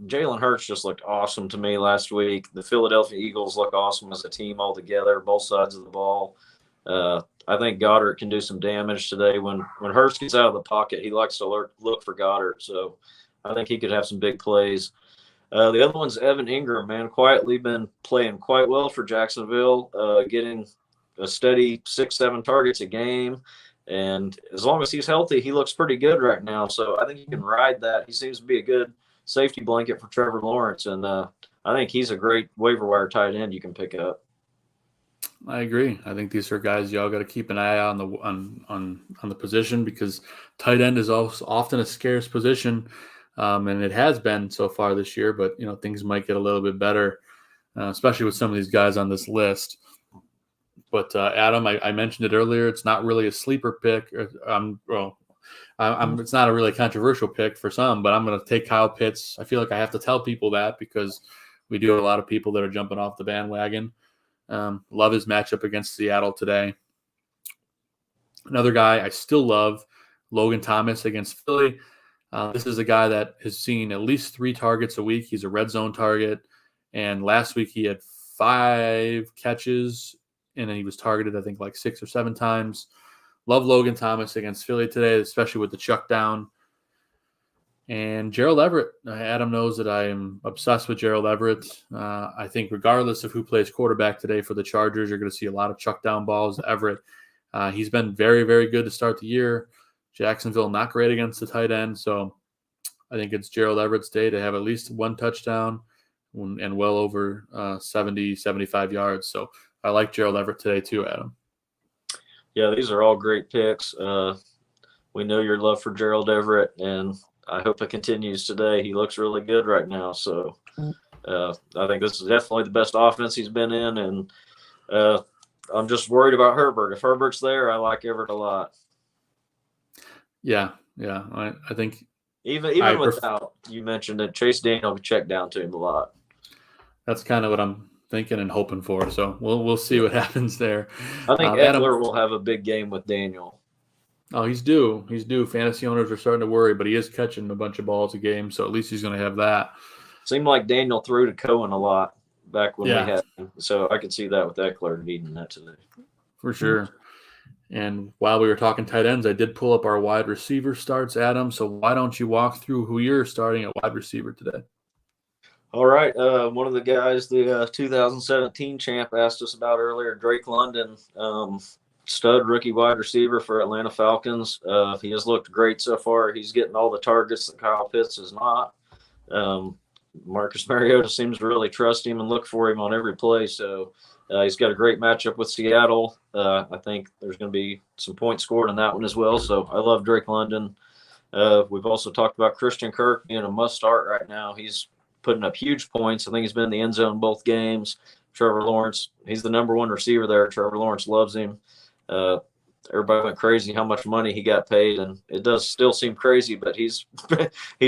Jalen Hurts just looked awesome to me last week. The Philadelphia Eagles look awesome as a team altogether, both sides of the ball. I think Goddard can do some damage today. When Hurts gets out of the pocket, he likes to look for Goddard. So I think he could have some big plays. The other one's Evan Ingram, man. Quietly been playing quite well for Jacksonville, getting a steady 6-7 targets a game. And as long as he's healthy, he looks pretty good right now. So I think you can ride that. He seems to be a good safety blanket for Trevor Lawrence. And I think he's a great waiver wire tight end you can pick up. I agree. I think these are guys y'all got to keep an eye out on the position, because tight end is also often a scarce position, and it has been so far this year. But things might get a little bit better, especially with some of these guys on this list. But Adam, I mentioned it earlier. It's not really a sleeper pick. It's not a really controversial pick for some, but I'm going to take Kyle Pitts. I feel like I have to tell people that because we do have a lot of people that are jumping off the bandwagon. Love his matchup against Seattle today. Another guy I still love, Logan Thomas against Philly. This is a guy that has seen at least 3 targets a week. He's a red zone target. And last week he had 5 catches, and then he was targeted, I think, like 6 or 7 times. Love Logan Thomas against Philly today, especially with the chuck down. And Gerald Everett. Adam knows that I am obsessed with Gerald Everett. I think regardless of who plays quarterback today for the Chargers, you're going to see a lot of chuck down balls. Everett, he's been very, very good to start the year. Jacksonville, not great against the tight end. So I think it's Gerald Everett's day to have at least 1 touchdown and well over 70, 75 yards. So I like Gerald Everett today too, Adam. Yeah, these are all great picks. We know your love for Gerald Everett, and I hope it continues today. He looks really good right now. So I think this is definitely the best offense he's been in. And I'm just worried about Herbert. If Herbert's there, I like Everett a lot. Yeah. I think even without, you mentioned that Chase Daniel could check down to him a lot. That's kind of what I'm thinking and hoping for. So we'll see what happens there. I think Eckler will have a big game with Daniel. Oh, he's due. Fantasy owners are starting to worry, but he is catching a bunch of balls a game, so at least he's going to have that. Seemed like Daniel threw to Cohen a lot back when we had him. So I could see that with Eckler needing that today. For sure. And while we were talking tight ends, I did pull up our wide receiver starts, Adam. So why don't you walk through who you're starting at wide receiver today? All right. One of the guys, the 2017 champ, asked us about earlier, Drake London, stud rookie wide receiver for Atlanta Falcons. He has looked great so far. He's getting all the targets that Kyle Pitts is not. Marcus Mariota seems to really trust him and look for him on every play. So he's got a great matchup with Seattle. I think there's going to be some points scored in that one as well. So I love Drake London. We've also talked about Christian Kirk being a must start right now. He's putting up huge points. I think he's been in the end zone both games. Trevor Lawrence, he's the number one receiver there. Trevor Lawrence loves him. Everybody went crazy how much money he got paid, and it does still seem crazy, but he's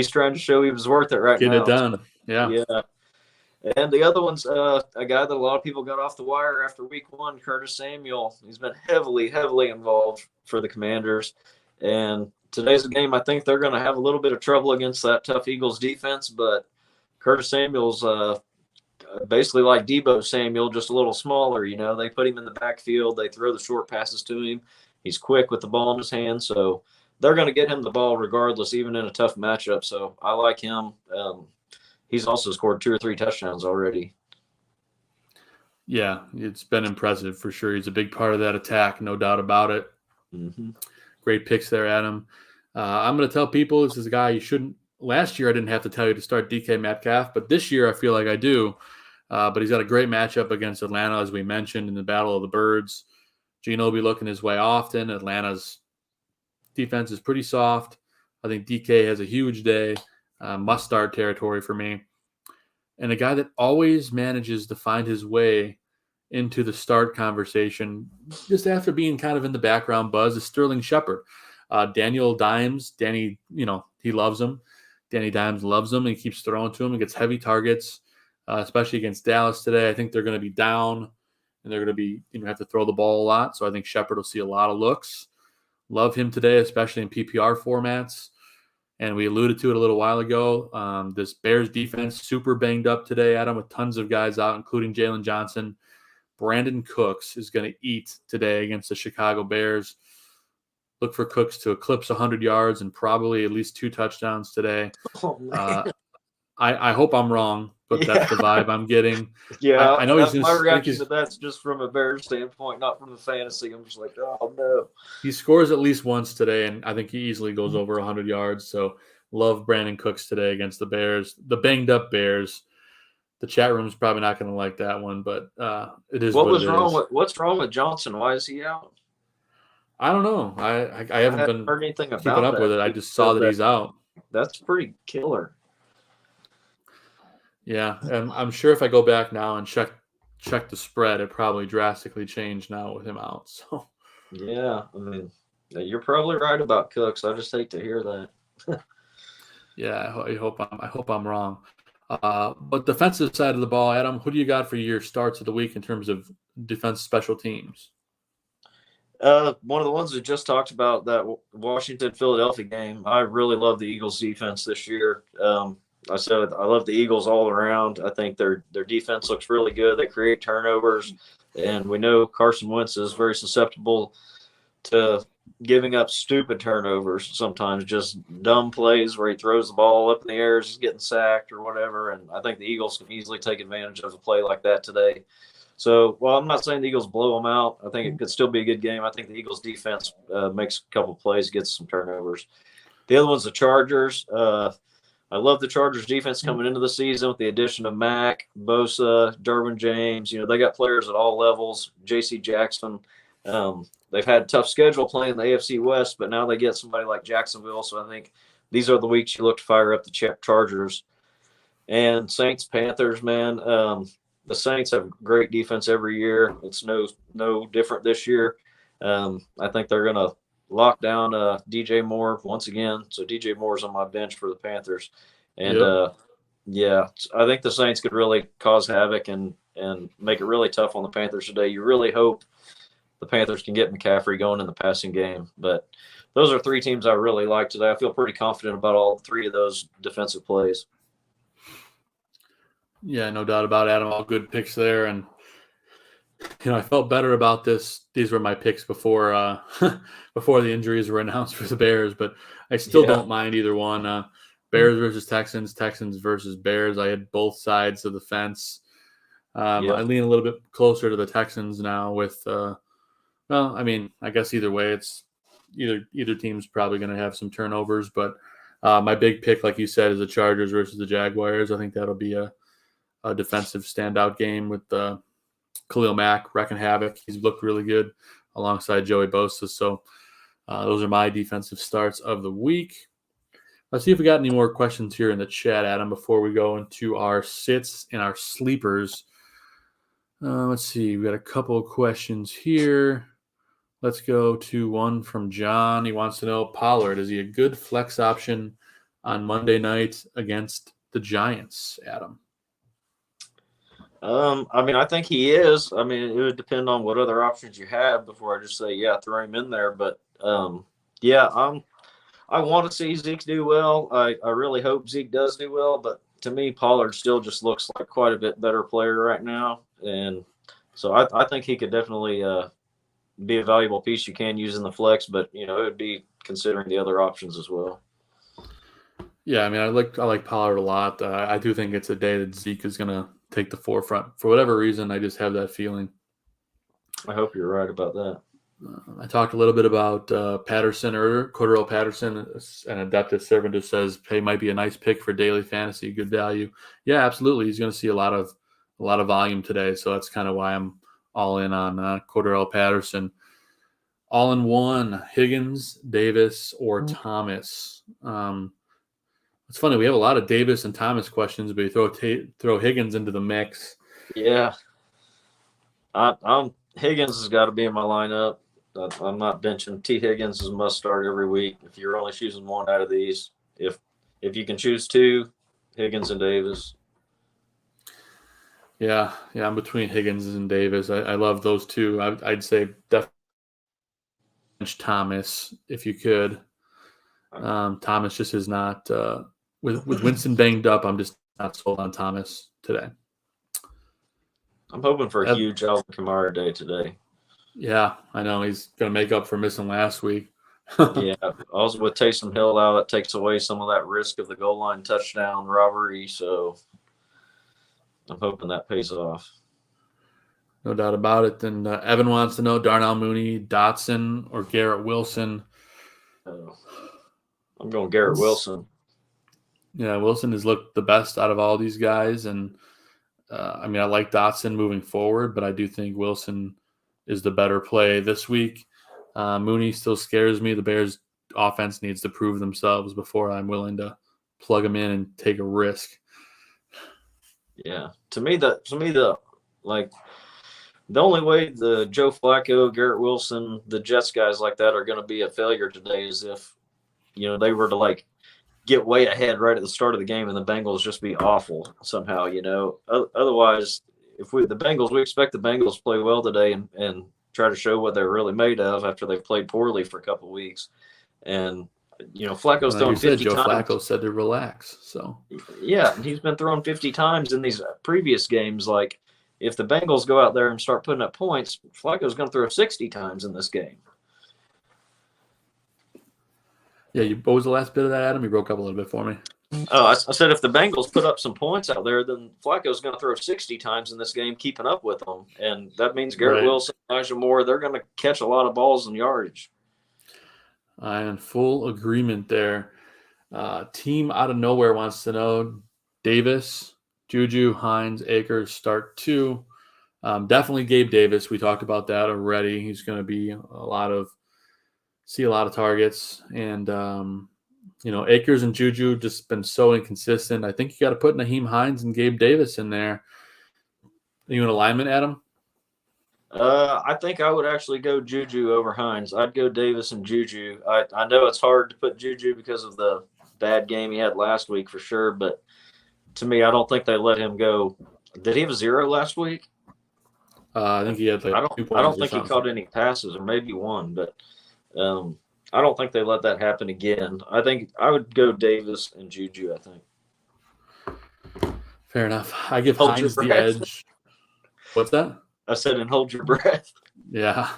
trying to show he was worth it right now. Get it done. Yeah. And the other one's a guy that a lot of people got off the wire after week one, Curtis Samuel. He's been heavily involved for the Commanders. And today's a game I think they're going to have a little bit of trouble against that tough Eagles defense, but Curtis Samuel's basically like Deebo Samuel, just a little smaller. They put him in the backfield. They throw the short passes to him. He's quick with the ball in his hand, so they're going to get him the ball regardless, even in a tough matchup. So I like him. He's also scored 2 or 3 touchdowns already. Yeah, it's been impressive for sure. He's a big part of that attack, no doubt about it. Mm-hmm. Great picks there, Adam. I'm going to tell people this is a guy you shouldn't. Last year, I didn't have to tell you to start DK Metcalf, but this year I feel like I do. But he's got a great matchup against Atlanta, as we mentioned, in the Battle of the Birds. Geno will be looking his way often. Atlanta's defense is pretty soft. I think DK has a huge day. Must-start territory for me. And a guy that always manages to find his way into the start conversation just after being kind of in the background buzz is Sterling Shepard. Daniel Dimes, Danny, he loves him. Danny Dimes loves him and he keeps throwing to him and gets heavy targets, especially against Dallas today. I think they're going to be down and they're going to be, have to throw the ball a lot. So I think Shepard will see a lot of looks. Love him today, especially in PPR formats. And we alluded to it a little while ago. This Bears defense super banged up today, Adam, with tons of guys out, including Jalen Johnson. Brandon Cooks is going to eat today against the Chicago Bears. Look for Cooks to eclipse 100 yards and probably at least 2 touchdowns today. I hope I'm wrong, but that's the vibe I'm getting. Yeah, I know that's he's my reaction to that's just from a Bears standpoint, not from the fantasy. I'm just like, oh no. He scores at least once today, and I think he easily goes over 100 yards. So love Brandon Cooks today against the Bears, the banged up Bears. The chat room's probably not going to like that one, but it is. What's wrong with Johnson? Why is he out? I don't know. I haven't been heard anything keeping about up that. with it. I just saw that he's out. That's pretty killer. Yeah, and I'm sure if I go back now and check the spread, it probably drastically changed now with him out. So yeah, I mean, you're probably right about Cooks. I just hate to hear that. Yeah, I hope I'm wrong. But defensive side of the ball, Adam, who do you got for your starts of the week in terms of defense special teams? One of the ones we just talked about, that Washington-Philadelphia game. I really love the Eagles' defense this year. I said I love the Eagles all around. I think their defense looks really good. They create turnovers, and we know Carson Wentz is very susceptible to giving up stupid turnovers sometimes, just dumb plays where he throws the ball up in the air, he's getting sacked or whatever. And I think the Eagles can easily take advantage of a play like that today. So, while I'm not saying the Eagles blow them out, I think it could still be a good game. I think the Eagles defense makes a couple of plays, gets some turnovers. The other one's the Chargers. I love the Chargers defense coming into the season with the addition of Mack, Bosa, Derwin James. They got players at all levels. J.C. Jackson. They've had a tough schedule playing the AFC West, but now they get somebody like Jacksonville. So I think these are the weeks you look to fire up the Chargers. And Saints-Panthers, man. The Saints have great defense every year. It's no different this year. I think they're going to lock down DJ Moore once again. So DJ Moore's on my bench for the Panthers. And, I think the Saints could really cause havoc and make it really tough on the Panthers today. You really hope the Panthers can get McCaffrey going in the passing game. But those are 3 teams I really like today. I feel pretty confident about all 3 of those defensive plays. Yeah, no doubt about it, Adam. All good picks there. And, I felt better about this. These were my picks before before the injuries were announced for the Bears, but I still don't mind either one. Bears versus Texans, Texans versus Bears. I had both sides of the fence. I lean a little bit closer to the Texans now with I guess either way, it's either team's probably going to have some turnovers, but My big pick, like you said, is the Chargers versus the Jaguars. I think that'll be a defensive standout game with Khalil Mack wrecking havoc. He's looked really good alongside Joey Bosa. So those are my defensive starts of the week. Let's see if we got any more questions here in the chat, Adam, before we go into our sits and our sleepers. Let's see. We got a couple of questions here. Let's go to one from John. He wants to know, Pollard, is he a good flex option on Monday night against the Giants, Adam? I think he is. I mean, it would depend on what other options you have before I just say, yeah, throw him in there. But, I want to see Zeke do well. I really hope Zeke does do well. But to me, Pollard still just looks like quite a bit better player right now. And so I think he could definitely be a valuable piece you can use in the flex. But, it would be considering the other options as well. Yeah, I mean, I like Pollard a lot. I do think it's a day that Zeke is going to take the forefront. For whatever reason, I just have that feeling. I hope you're right about that. I talked a little bit about Patterson earlier. Cordero Patterson, an Adeptus servant, who says, hey, might be a nice pick for daily fantasy, good value. Yeah, absolutely. He's going to see a lot of volume today, so that's kind of why I'm all in on Cordero Patterson. All in one, Higgins, Davis, or Thomas. It's funny, we have a lot of Davis and Thomas questions, but you throw Higgins into the mix. Yeah. Higgins has got to be in my lineup. I'm not benching. T. Higgins is a must start every week. If you're only choosing one out of these, if you can choose two, Higgins and Davis. Yeah, I'm between Higgins and Davis. I love those two. I'd say definitely bench Thomas if you could. Thomas just is not with Winston banged up. I'm just not sold on Thomas today. I'm hoping for a huge Alvin Kamara day today. Yeah, I know. He's going to make up for missing last week. Yeah, also with Taysom Hill out, it takes away some of that risk of the goal line touchdown robbery. So I'm hoping that pays off. No doubt about it. And Evan wants to know, Darnell Mooney, Dotson, or Garrett Wilson? I'm going Garrett Wilson. Yeah, Wilson has looked the best out of all these guys. And, I like Dotson moving forward, but I do think Wilson is the better play this week. Mooney still scares me. The Bears' offense needs to prove themselves before I'm willing to plug them in and take a risk. Yeah, to me, the only way the Joe Flacco, Garrett Wilson, the Jets guys like that are going to be a failure today is if they were to get way ahead right at the start of the game and the Bengals just be awful somehow. Otherwise, if we expect the Bengals to play well today and try to show what they're really made of after they've played poorly for a couple of weeks. And Flacco's thrown 50 Joe times. Flacco said to relax. So yeah, he's been thrown 50 times in these previous games. Like, if the Bengals go out there and start putting up points, Flacco's going to throw 60 times in this game. Yeah, what was the last bit of that, Adam? You broke up a little bit for me. Oh, I said if the Bengals put up some points out there, then Flacco's going to throw 60 times in this game, keeping up with them. And that means Garrett Wilson, Elijah Moore, they're going to catch a lot of balls and yardage. I'm in full agreement there. Team out of nowhere wants to know, Davis, Juju, Hines, Akers, start two. Definitely Gabe Davis. We talked about that already. He's going to be see a lot of targets. And, Akers and Juju just been so inconsistent. I think you got to put Naheem Hines and Gabe Davis in there. Are you in alignment, Adam? I think I would actually go Juju over Hines. I'd go Davis and Juju. I know it's hard to put Juju because of the bad game he had last week for sure, but to me, I don't think they let him go. Did he have a 0 last week? I think he had 2 points. I don't think he caught any passes, or maybe one, but I don't think they let that happen again. I think I would go Davis and Juju, I think. Fair enough. I give Hines the edge. What's that? I said, and hold your breath. Yeah.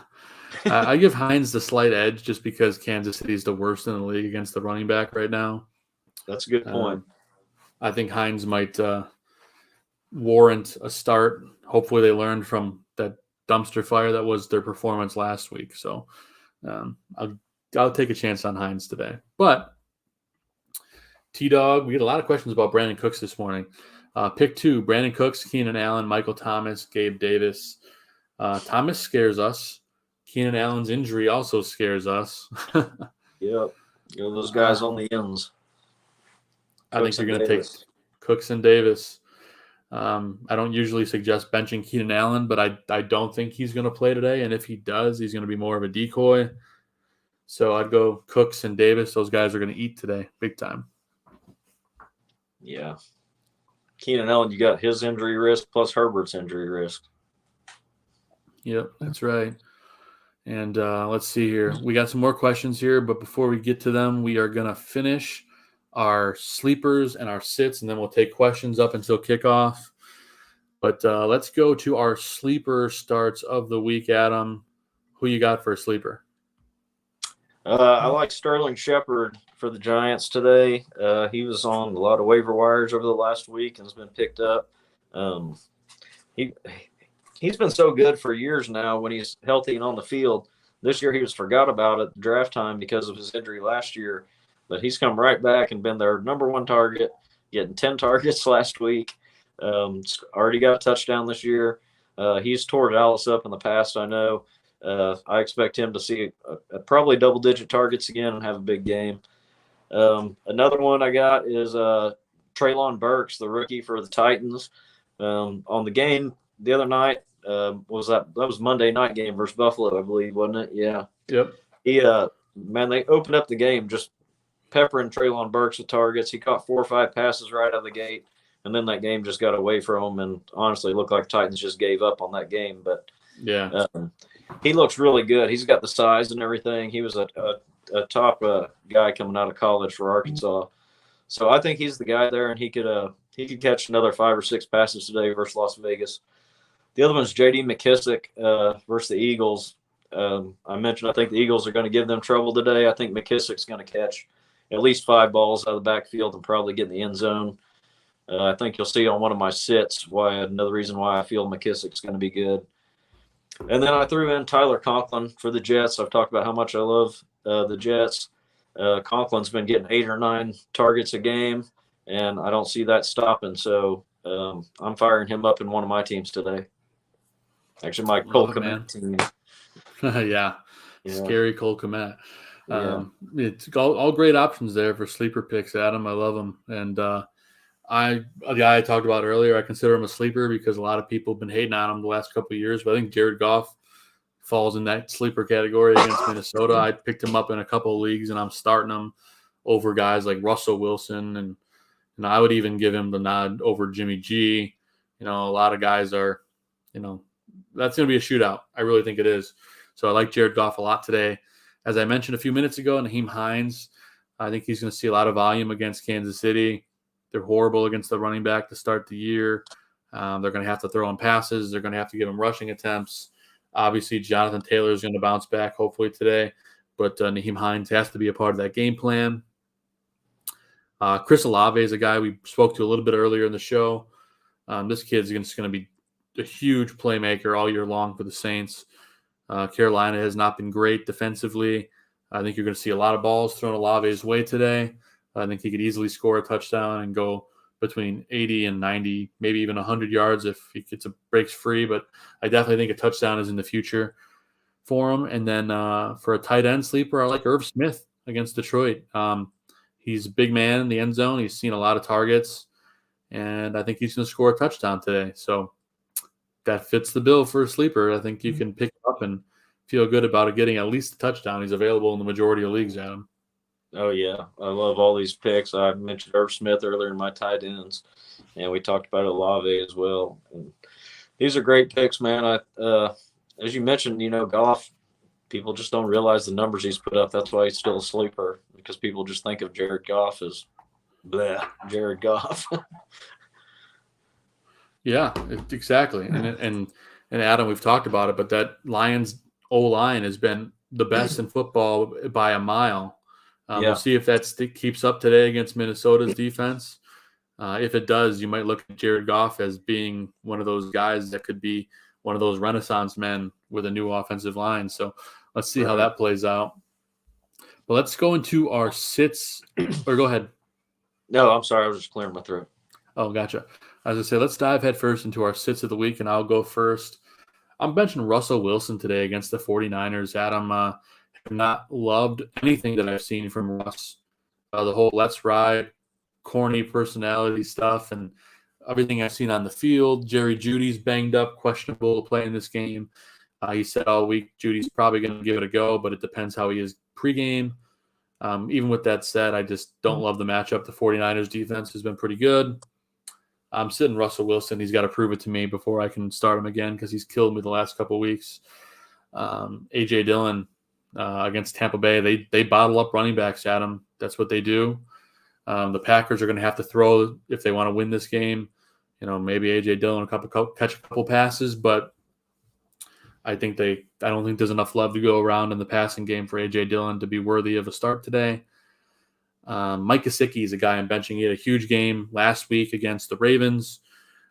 I give Hines the slight edge just because Kansas City is the worst in the league against the running back right now. That's a good point. I think Hines might warrant a start. Hopefully they learned from that dumpster fire that was their performance last week. So I'll take a chance on Hines today. But T-Dog, we get a lot of questions about Brandon Cooks this morning. Pick 2, Brandon Cooks, Keenan Allen, Michael Thomas, Gabe Davis. Thomas scares us. Keenan Allen's injury also scares us. Yep. Those guys on the ends. I think you're going to take Cooks and Davis. I don't usually suggest benching Keenan Allen, but I don't think he's going to play today. And if he does, he's going to be more of a decoy. So I'd go Cooks and Davis. Those guys are going to eat today, big time. Yeah. Keenan Allen, you got his injury risk plus Herbert's injury risk. Yep, that's right. And let's see here. We got some more questions here, but before we get to them, we are going to finish our sleepers and our sits, and then we'll take questions up until kickoff. But let's go to our sleeper starts of the week, Adam. Who you got for a sleeper? I like Sterling Shepard for the Giants today. He was on a lot of waiver wires over the last week and has been picked up. He's been so good for years now when he's healthy and on the field. This year he was forgot about at draft time because of his injury last year. But he's come right back and been their number 1 target, getting 10 targets last week. Already got a touchdown this year. He's tore Dallas up in the past, I know. I expect him to see probably double-digit targets again and have a big game. Another one I got is Treylon Burks, the rookie for the Titans. On the game the other night, that was Monday night game versus Buffalo, I believe, wasn't it? Yeah. Yep. They opened up the game just peppering Treylon Burks with targets. He caught 4 or 5 passes right out of the gate, and then that game just got away from him, and honestly, it looked like the Titans just gave up on that game. But yeah, he looks really good. He's got the size and everything. He was a top guy coming out of college for Arkansas, so I think he's the guy there, and he could catch another 5 or 6 passes today versus Las Vegas. The other one's J.D. McKissick versus the Eagles. I mentioned I think the Eagles are going to give them trouble today. I think McKissick's going to catch at least 5 balls out of the backfield and probably get in the end zone. I think you'll see on one of my sits another reason why I feel McKissick's going to be good. And then I threw in Tyler Conklin for the Jets. I've talked about how much I love the Jets. Conklin's been getting 8 or 9 targets a game, and I don't see that stopping. So I'm firing him up in one of my teams today. Actually, my Cole Kmet team. Yeah. Scary Cole Kmet. It's all great options there for sleeper picks, Adam. I love them. And a guy I talked about earlier, I consider him a sleeper because a lot of people have been hating on him the last couple of years. But I think Jared Goff falls in that sleeper category against Minnesota. I picked him up in a couple of leagues, and I'm starting him over guys like Russell Wilson. And I would even give him the nod over Jimmy G. A lot of guys are, that's going to be a shootout. I really think it is. So I like Jared Goff a lot today. As I mentioned a few minutes ago, Nyheim Hines, I think he's going to see a lot of volume against Kansas City. They're horrible against the running back to start the year. They're going to have to throw him passes. They're going to have to give him rushing attempts. Obviously, Jonathan Taylor is going to bounce back hopefully today, but Nyheim Hines has to be a part of that game plan. Chris Olave is a guy we spoke to a little bit earlier in the show. This kid's just going to be a huge playmaker all year long for the Saints. Carolina has not been great defensively. I think you're going to see a lot of balls thrown Olave's way today. I think he could easily score a touchdown and go between 80 and 90, maybe even 100 yards if he breaks free. But I definitely think a touchdown is in the future for him. And then for a tight end sleeper, I like Irv Smith against Detroit. He's a big man in the end zone. He's seen a lot of targets, and I think he's going to score a touchdown today. So that fits the bill for a sleeper. I think you can pick him up and feel good about it getting at least a touchdown. He's available in the majority of leagues, Adam. Oh, yeah. I love all these picks. I mentioned Irv Smith earlier in my tight ends, and we talked about Olave as well. And these are great picks, man. As you mentioned, Goff, people just don't realize the numbers he's put up. That's why he's still a sleeper, because people just think of Jared Goff as Jared Goff. Yeah, exactly. And Adam, we've talked about it, but that Lions O-line has been the best in football by a mile. We'll see if that keeps up today against Minnesota's defense. If it does, you might look at Jared Goff as being one of those guys that could be one of those Renaissance men with a new offensive line. So let's see how that plays out. But let's go into our sits. Or go ahead. No, I'm sorry. I was just clearing my throat. Oh, gotcha. As I say, let's dive headfirst into our sits of the week, and I'll go first. I'm benching Russell Wilson today against the 49ers. Adam, have not loved anything that I've seen from Russ. The whole let's ride, corny personality stuff, and everything I've seen on the field. Jerry Jeudy's banged up, questionable to play in this game. He said all week Judy's probably going to give it a go, but it depends how he is pregame. Even with that said, I just don't love the matchup. The 49ers defense has been pretty good. I'm sitting Russell Wilson. He's got to prove it to me before I can start him again because he's killed me the last couple of weeks. A.J. Dillon against Tampa Bay, they bottle up running backs, Adam. That's what they do. The Packers are going to have to throw if they want to win this game. Maybe A.J. Dillon catch a couple passes, but I don't think there's enough love to go around in the passing game for A.J. Dillon to be worthy of a start today. Mike Gesicki is a guy I'm benching. He had a huge game last week against the Ravens.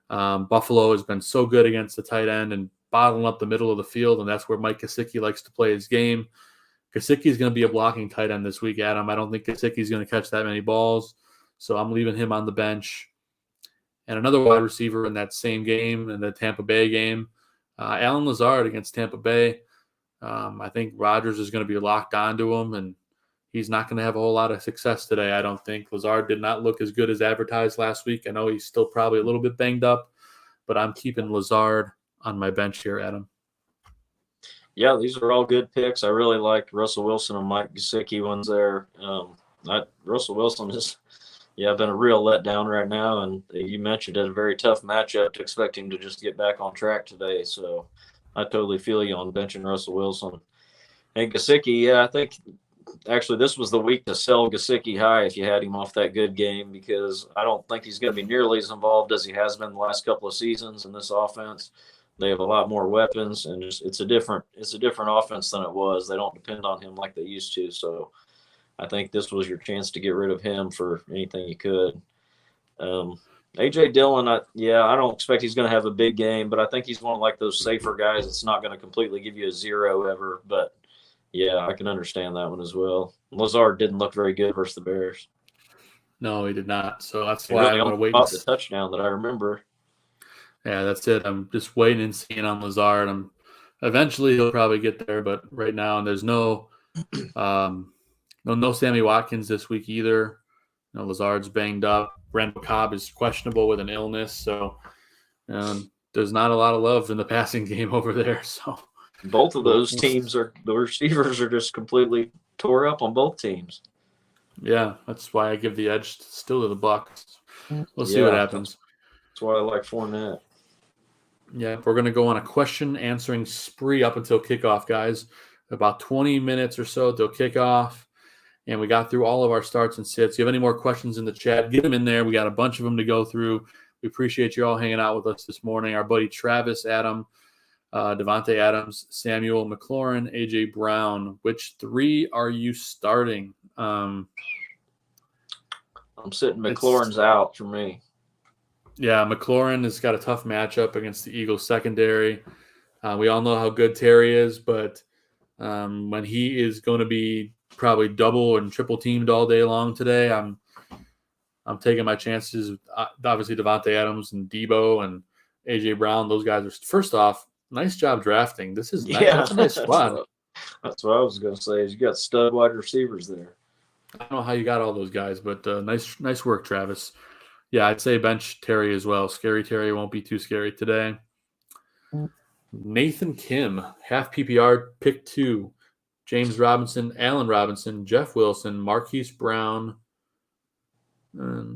Buffalo has been so good against the tight end and bottling up the middle of the field, and that's where Mike Gesicki likes to play his game. Gesicki is going to be a blocking tight end this week, Adam. I don't think Gesicki is going to catch that many balls, so I'm leaving him on the bench. And another wide receiver in that same game, in the Tampa Bay game, Alan Lazard against Tampa Bay. I think Rodgers is going to be locked onto him, and he's not going to have a whole lot of success today, I don't think. Lazard did not look as good as advertised last week. I know he's still probably a little bit banged up, but I'm keeping Lazard on my bench here, Adam. Yeah, these are all good picks. I really like Russell Wilson and Mike Gesicki ones there. Russell Wilson has been a real letdown right now, and you mentioned it, a very tough matchup to expect him to just get back on track today. So I totally feel you on benching Russell Wilson. And Gesicki, I think actually this was the week to sell Gesicki high if you had him off that good game, because I don't think he's going to be nearly as involved as he has been the last couple of seasons in this offense. They have a lot more weapons, and it's a different offense than it was. They don't depend on him like they used to. So I think this was your chance to get rid of him for anything you could. A.J. Dillon, I don't expect he's going to have a big game, but I think he's one of like those safer guys that's not going to completely give you a zero ever. But yeah, I can understand that one as well. Lazard didn't look very good versus the Bears. No, he did not. So that's why I'm going to wait. The touchdown that I remember. Yeah, that's it. I'm just waiting and seeing on Lazard. Eventually he'll probably get there, but right now there's no Sammy Watkins this week either. Lazard's banged up. Randall Cobb is questionable with an illness, so there's not a lot of love in the passing game over there. So both of those teams the receivers are just completely tore up on both teams. Yeah, that's why I give the edge still to the Bucs. We'll see what happens. That's why I like Fournette. Yeah, we're going to go on a question-answering spree up until kickoff, guys. About 20 minutes or so till kickoff, and we got through all of our starts and sits. If you have any more questions in the chat, get them in there. We got a bunch of them to go through. We appreciate you all hanging out with us this morning. Our buddy Travis, Adam, Devontae Adams, Samuel McLaurin, A.J. Brown. Which three are you starting? I'm sitting McLaurin's out for me. Yeah, McLaurin has got a tough matchup against the Eagles secondary. We all know how good Terry is, but when he is going to be probably double and triple teamed all day long today, I'm taking my chances. Obviously, Devontae Adams and Debo and A.J. Brown, those guys are, first off, nice job drafting. This is nice. That's a nice squad. That's what I was going to say, is you got stud wide receivers there. I don't know how you got all those guys, but nice work, Travis. Yeah, I'd say bench Terry as well. Scary Terry won't be too scary today. Nathan Kim, half PPR, pick 2. James Robinson, Allen Robinson, Jeff Wilson, Marquise Brown. I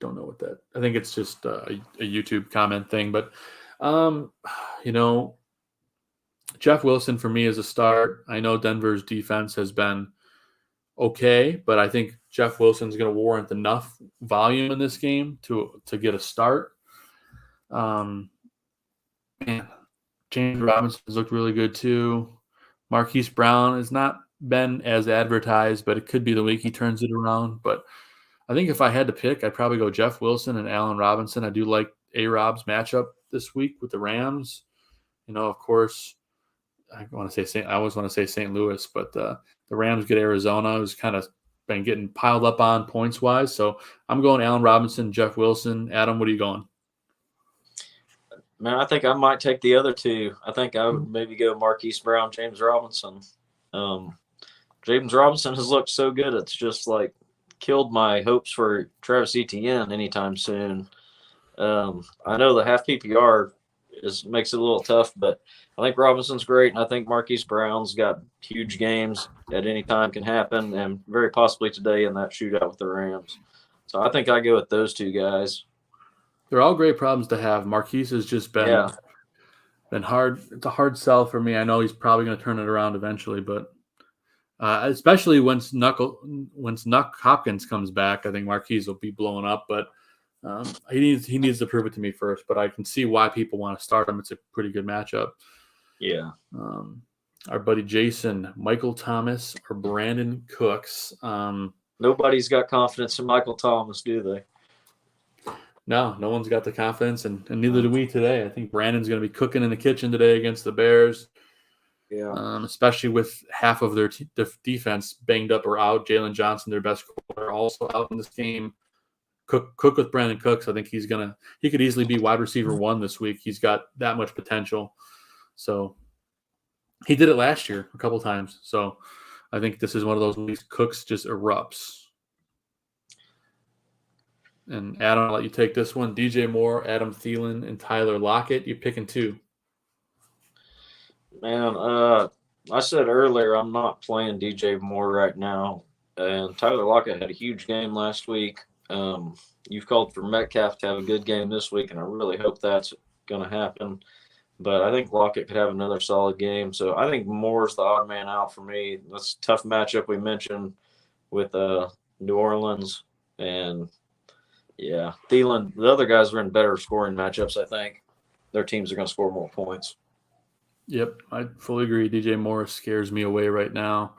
don't know what that. I think it's just a YouTube comment thing, but Jeff Wilson for me is a start. I know Denver's defense has been okay, but I think Jeff Wilson's going to warrant enough volume in this game to get a start. And James Robinson has looked really good too. Marquise Brown has not been as advertised, but it could be the week he turns it around. But I think if I had to pick, I'd probably go Jeff Wilson and Allen Robinson. I do like A-Rob's matchup this week with the Rams. Of course, I always want to say St. Louis, but the Rams get Arizona, who's kind of been getting piled up on points-wise. So I'm going Allen Robinson, Jeff Wilson. Adam, what are you going? Man, I think I might take the other two. I think I would maybe go Marquise Brown, James Robinson. James Robinson has looked so good. It's just like killed my hopes for Travis Etienne anytime soon. I know the half PPR makes it a little tough, but I think Robinson's great, and I think Marquise Brown's got huge games at any time can happen, and very possibly today in that shootout with the Rams. So I think I go with those two guys. They're all great problems to have. Marquise has just been hard. It's a hard sell for me. I know he's probably going to turn it around eventually, but especially once Nuck Hopkins comes back, I think Marquise will be blowing up. But he needs to prove it to me first. But I can see why people want to start him. It's a pretty good matchup. Yeah. Our buddy Jason, Michael Thomas, or Brandon Cooks. Nobody's got confidence in Michael Thomas, do they? No one's got the confidence, and neither do we today. I think Brandon's going to be cooking in the kitchen today against the Bears. Yeah. Especially with half of their defense banged up or out. Jalen Johnson, their best corner, also out in this game. Cook with Brandon Cooks. I think he could easily be wide receiver 1 this week. He's got that much potential. So he did it last year a couple times. So I think this is one of those weeks Cooks just erupts. And Adam, I'll let you take this one. DJ Moore, Adam Thielen, and Tyler Lockett. You're picking 2. Man, I said earlier I'm not playing DJ Moore right now. And Tyler Lockett had a huge game last week. You've called for Metcalf to have a good game this week, and I really hope that's going to happen. But I think Lockett could have another solid game. So I think Moore's the odd man out for me. That's a tough matchup we mentioned with New Orleans. And yeah, Thielen, the other guys are in better scoring matchups, I think. Their teams are going to score more points. Yep, I fully agree. DJ Moore scares me away right now.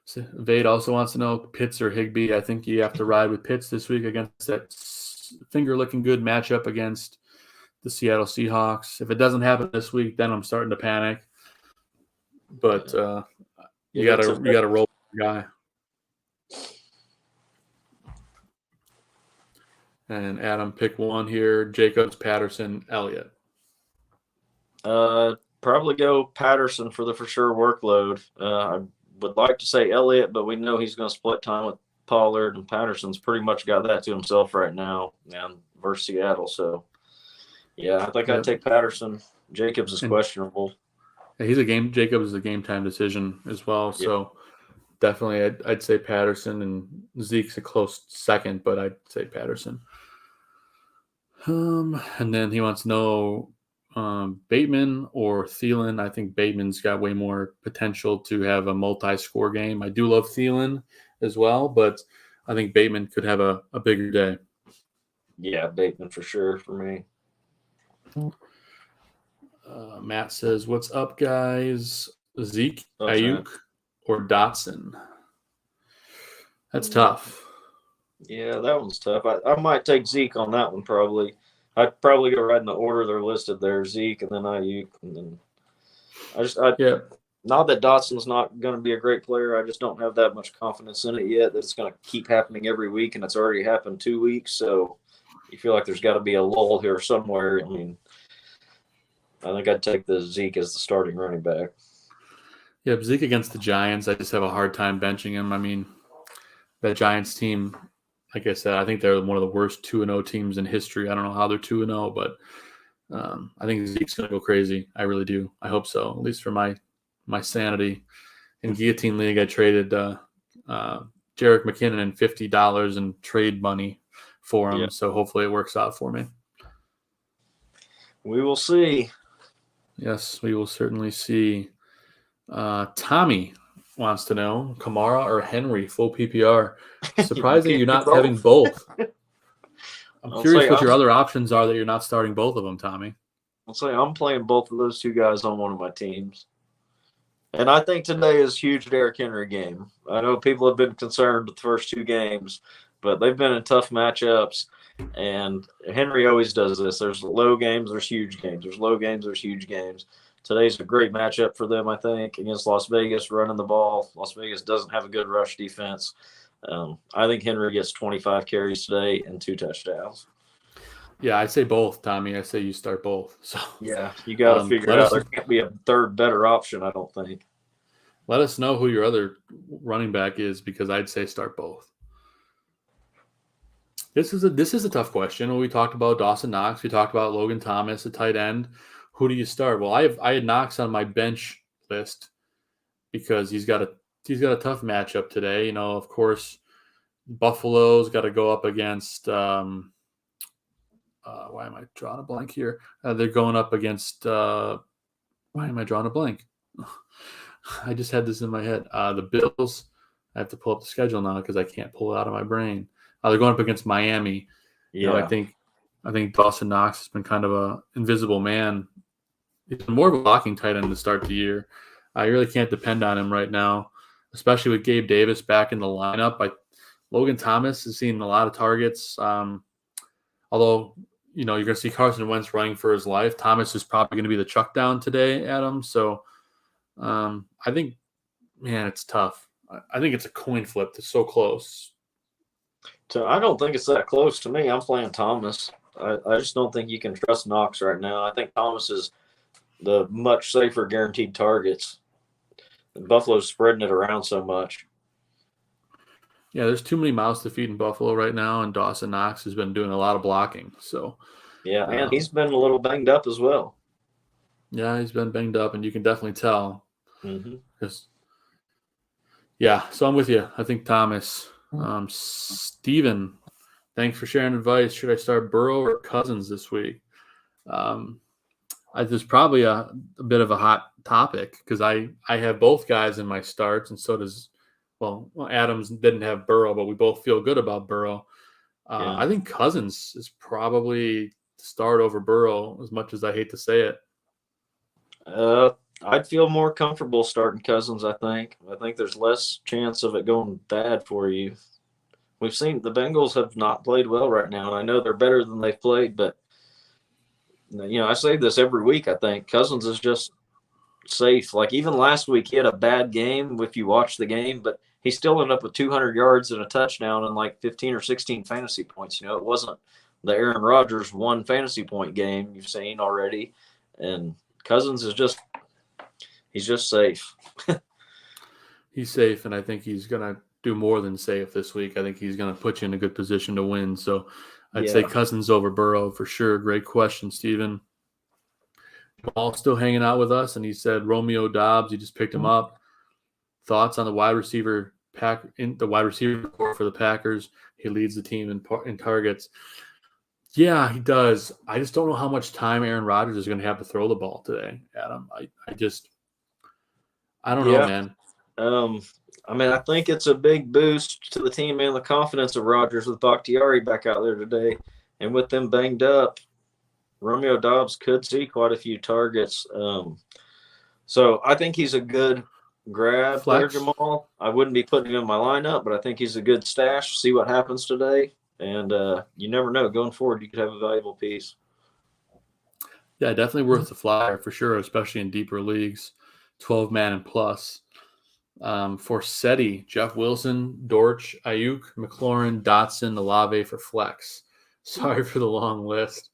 So Vade also wants to know Pitts or Higbee. I think you have to ride with Pitts this week against that finger-looking good matchup against the Seattle Seahawks. If it doesn't happen this week, then I'm starting to panic. But you gotta roll with the guy. And Adam, pick 1 here. Jacobs, Patterson, Elliott. Probably go Patterson for the for sure workload. I would like to say Elliott, but we know he's going to split time with Pollard, and Patterson's pretty much got that to himself right now and versus Seattle. So, yeah, I think I'd take Patterson. Jacobs is questionable. Yeah, Jacobs is a game time decision as well. Yep. So definitely I'd say Patterson, and Zeke's a close second, but I'd say Patterson. And then he wants to know Bateman or Thielen. I think Bateman's got way more potential to have a multi-score game. I do love Thielen as well, but I think Bateman could have a bigger day. Yeah, Bateman for sure for me. Matt says, what's up, guys? Zeke, That's Ayuk, or Dotson? That's tough. Yeah, that one's tough. I might take Zeke on that one probably. I'd probably go right in the order they're listed there, Zeke and then Ayuk. And then not that Dotson's not going to be a great player. I just don't have that much confidence in it yet that it's going to keep happening every week, and it's already happened 2 weeks. So you feel like there's got to be a lull here somewhere. I mean, I think I'd take the Zeke as the starting running back. Yeah, Zeke against the Giants, I just have a hard time benching him. I mean, that Giants team, like I said, I think they're one of the worst 2-0 teams in history. I don't know how they're 2-0, but I think Zeke's going to go crazy. I really do. I hope so, at least for my sanity. In Guillotine League, I traded Jerick McKinnon and $50 in trade money for him, so hopefully it works out for me. We will see. Yes, we will certainly see. Tommy wants to know Kamara or Henry, full PPR. Surprising you're not having both. I'm curious what your other options are that you're not starting both of them, Tommy. I'll say I'm playing both of those two guys on one of my teams. And I think today is a huge Derrick Henry game. I know people have been concerned with the first 2 games, but they've been in tough matchups. And Henry always does this. There's low games, there's huge games. There's low games, there's huge games. Today's a great matchup for them, I think, against Las Vegas, running the ball. Las Vegas doesn't have a good rush defense. I think Henry gets 25 carries today and 2 touchdowns. Yeah, I say both, Tommy. I say you start both. So Yeah, you got to figure it out. There can't be a third better option, I don't think. Let us know who your other running back is, because I'd say start both. This is a tough question. We talked about Dawson Knox. We talked about Logan Thomas, a tight end. Who do you start? Well, I had Knox on my bench list because he's got a tough matchup today. Of course, Buffalo's got to go up against. Why am I drawing a blank here? They're going up against. Why am I drawing a blank? I just had this in my head. The Bills. I have to pull up the schedule now because I can't pull it out of my brain. They're going up against Miami. Yeah, I think Dawson Knox has been kind of a invisible man. He's been more of a blocking tight end to start the year. I really can't depend on him right now, especially with Gabe Davis back in the lineup. Logan Thomas has seen a lot of targets. Although, you're going to see Carson Wentz running for his life. Thomas is probably going to be the chuck down today, Adam. So I think, man, it's tough. I think it's a coin flip. It's so close. So I don't think it's that close to me. I'm playing Thomas. I just don't think you can trust Knox right now. I think Thomas is the much safer guaranteed targets. And Buffalo's spreading it around so much. Yeah, there's too many mouths to feed in Buffalo right now, and Dawson Knox has been doing a lot of blocking. So yeah, and he's been a little banged up as well. Yeah, he's been banged up, and you can definitely tell. Mm-hmm. Yeah, so I'm with you. I think Thomas. Steven, thanks for sharing advice. Should I start Burrow or Cousins this week? There's probably a bit of a hot topic because I have both guys in my starts, and so does Adams didn't have Burrow, but we both feel good about Burrow. Yeah. I think Cousins is probably start over Burrow, as much as I hate to say it. I'd feel more comfortable starting Cousins, I think. I think there's less chance of it going bad for you. We've seen the Bengals have not played well right now, and I know they're better than they've played, but I say this every week, I think. Cousins is just safe. Like, even last week, he had a bad game if you watch the game, but he still ended up with 200 yards and a touchdown and like 15 or 16 fantasy points. It wasn't the Aaron Rodgers 1 fantasy point game you've seen already. And Cousins is he's just safe. He's safe, and I think he's going to do more than safe this week. I think he's going to put you in a good position to win. So I'd say Cousins over Burrow for sure. Great question, Steven. Jamal still hanging out with us, and he said Romeo Doubs, he just picked him up. Thoughts on the wide receiver core for the Packers? He leads the team in targets. Yeah, he does. I just don't know how much time Aaron Rodgers is going to have to throw the ball today, Adam. I don't know, man. I think it's a big boost to the team and the confidence of Rodgers with Bakhtiari back out there today. And with them banged up, Romeo Doubs could see quite a few targets. So I think he's a good grab there, Jamal. I wouldn't be putting him in my lineup, but I think he's a good stash. See what happens today. And you never know. Going forward, you could have a valuable piece. Yeah, definitely worth the flyer for sure, especially in deeper leagues, 12-man and plus. For SETI, Jeff Wilson, Dortch, Ayuk, McLaurin, Dotson, Olave for flex. Sorry for the long list.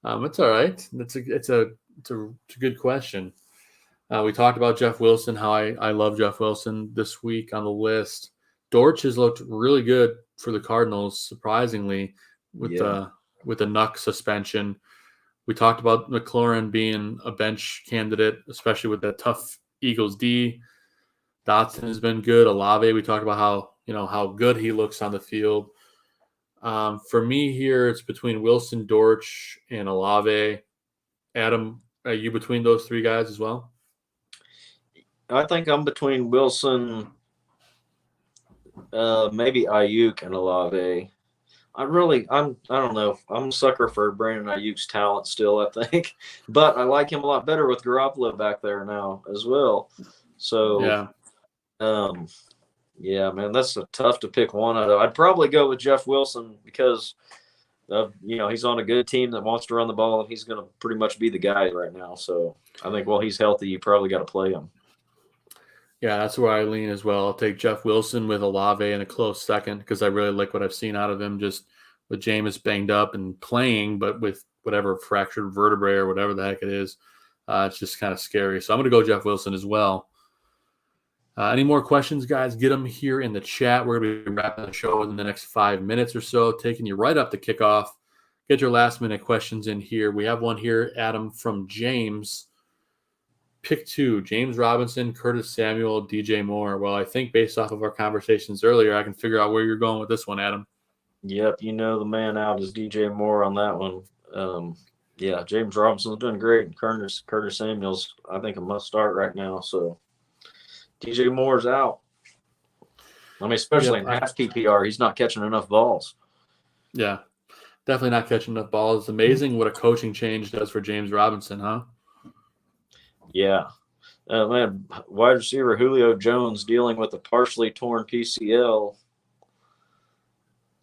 It's all right. It's a good question. We talked about Jeff Wilson, how I love Jeff Wilson this week on the list. Dortch has looked really good for the Cardinals, surprisingly, with the Nuck suspension. We talked about McLaurin being a bench candidate, especially with that tough Eagles D. Dotson has been good. Olave, we talked about how good he looks on the field. For me here, it's between Wilson, Dortch, and Olave. Adam, are you between those three guys as well? I think I'm between Wilson, maybe Ayuk, and Olave. I don't know. I'm a sucker for Brandon Ayuk's talent still, I think. But I like him a lot better with Garoppolo back there now as well. So, man, that's tough to pick one out of. I'd probably go with Jeff Wilson because he's on a good team that wants to run the ball, and he's going to pretty much be the guy right now. So I think while he's healthy, you probably got to play him. Yeah, that's where I lean as well. I'll take Jeff Wilson with Olave in a close second because I really like what I've seen out of him just with Jameis banged up and playing, but with whatever fractured vertebrae or whatever the heck it is. It's just kind of scary. So I'm going to go Jeff Wilson as well. Any more questions, guys? Get them here in the chat. We're going to be wrapping the show in the next 5 minutes or so, taking you right up to kickoff. Get your last-minute questions in here. We have one here, Adam, from James. Pick 2, James Robinson, Curtis Samuel, DJ Moore. Well, I think based off of our conversations earlier, I can figure out where you're going with this one, Adam. Yep, the man out is DJ Moore on that one. Yeah, James Robinson's doing great. Curtis Samuel's, I think, a must start right now. So DJ Moore's out. I mean, especially in half PPR, he's not catching enough balls. Yeah, definitely not catching enough balls. It's amazing what a coaching change does for James Robinson, huh? Yeah. Man, wide receiver Julio Jones dealing with a partially torn PCL.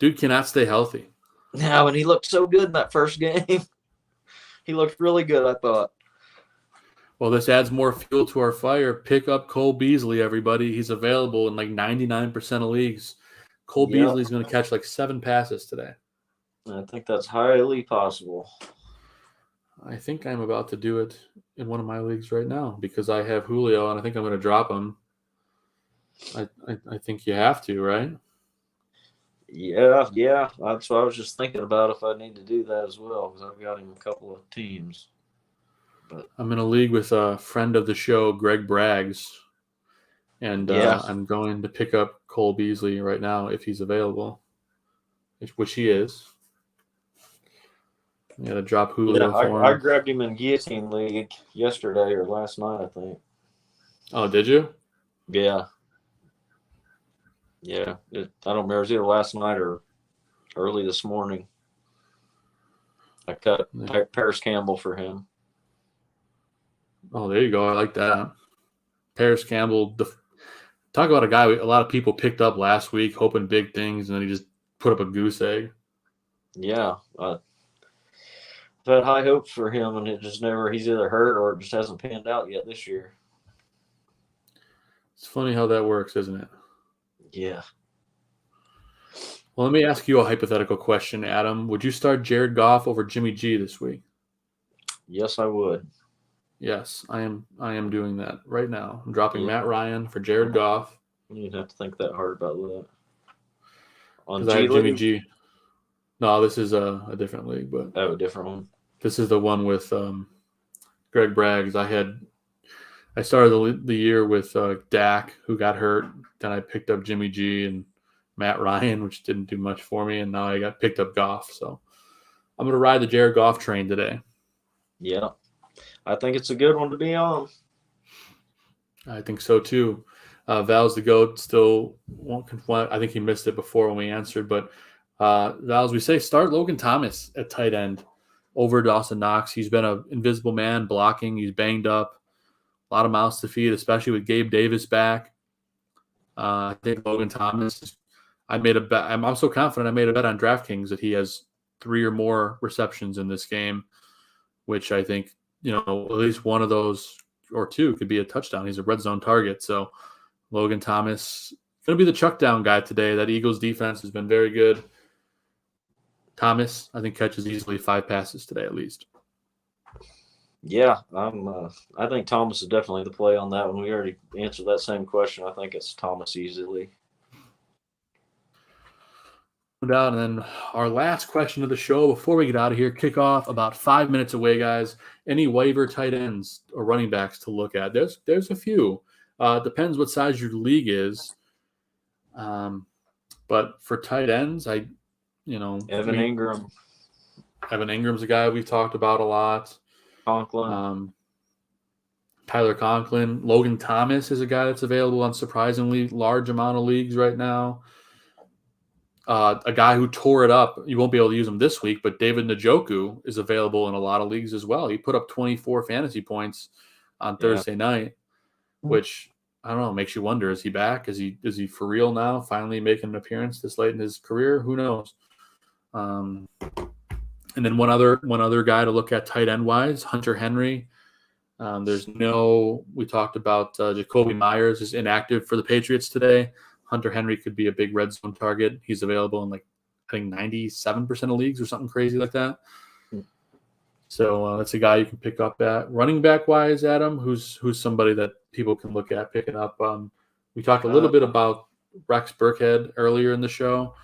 Dude cannot stay healthy. Now, and he looked so good in that first game. He looked really good, I thought. Well, this adds more fuel to our fire. Pick up Cole Beasley, everybody. He's available in like 99% of leagues. Cole Beasley's going to catch like 7 passes today. I think that's highly possible. I think I'm about to do it in one of my leagues right now because I have Julio and I think I'm going to drop him. I think you have to, right? Yeah. That's what I was just thinking about if I need to do that as well because I've got him a couple of teams. But I'm in a league with a friend of the show, Greg Braggs, and I'm going to pick up Cole Beasley right now if he's available, which he is. I got to drop Julio for him. I grabbed him in Guillotine League yesterday or last night, I think. Oh, did you? Yeah. Yeah. I don't remember. It was either last night or early this morning. I cut Paris Campbell for him. Oh, there you go. I like that. Paris Campbell. Talk about a guy a lot of people picked up last week, hoping big things, and then he just put up a goose egg. Yeah. I've had high hopes for him, and it just never – he's either hurt or it just hasn't panned out yet this year. It's funny how that works, isn't it? Yeah. Well, let me ask you a hypothetical question, Adam. Would you start Jared Goff over Jimmy G this week? Yes, I would. Yes, I am doing that right now. I'm dropping Matt Ryan for Jared Goff. You didn't have to think that hard about that. On I have Jimmy G. No, this is a different league, but a different one. This is the one with Greg Braggs. I started the year with Dak, who got hurt. Then I picked up Jimmy G and Matt Ryan, which didn't do much for me, and now I got picked up Goff. So I'm going to ride the Jared Goff train today. Yeah, I think it's a good one to be on. I think so too. Val's the GOAT still won't confront. I think he missed it before when we answered, but Val's, we say start Logan Thomas at tight end over Dawson Knox. He's been an invisible man blocking. He's banged up. A lot of mouths to feed, especially with Gabe Davis back. I think Logan Thomas, I made a bet. I'm so confident I made a bet on DraftKings that he has 3 or more receptions in this game, which I think, at least one of those or 2 could be a touchdown. He's a red zone target. So Logan Thomas going to be the chuck down guy today. That Eagles defense has been very good. Thomas, I think, catches easily 5 passes today at least. Yeah, I think Thomas is definitely the play on that one. We already answered that same question. I think it's Thomas easily. And then our last question of the show before we get out of here, kickoff about 5 minutes away, guys. Any waiver tight ends or running backs to look at? There's a few. Depends what size your league is. But for tight ends, Evan Ingram. Evan Ingram's a guy we've talked about a lot. Conklin. Tyler Conklin. Logan Thomas is a guy that's available on surprisingly large amount of leagues right now. A guy who tore it up, you won't be able to use him this week, but David Njoku is available in a lot of leagues as well. He put up 24 fantasy points on Thursday night, which, I don't know, makes you wonder, is he back? Is he for real now, finally making an appearance this late in his career? Who knows? And then one other guy to look at tight end wise, Hunter Henry. We talked about Jacoby Myers is inactive for the Patriots today. Hunter Henry could be a big red zone target. He's available in I think 97% of leagues or something crazy like that. So that's a guy you can pick up at running back wise, Adam, who's somebody that people can look at picking up. We talked a little bit about Rex Burkhead earlier in the show.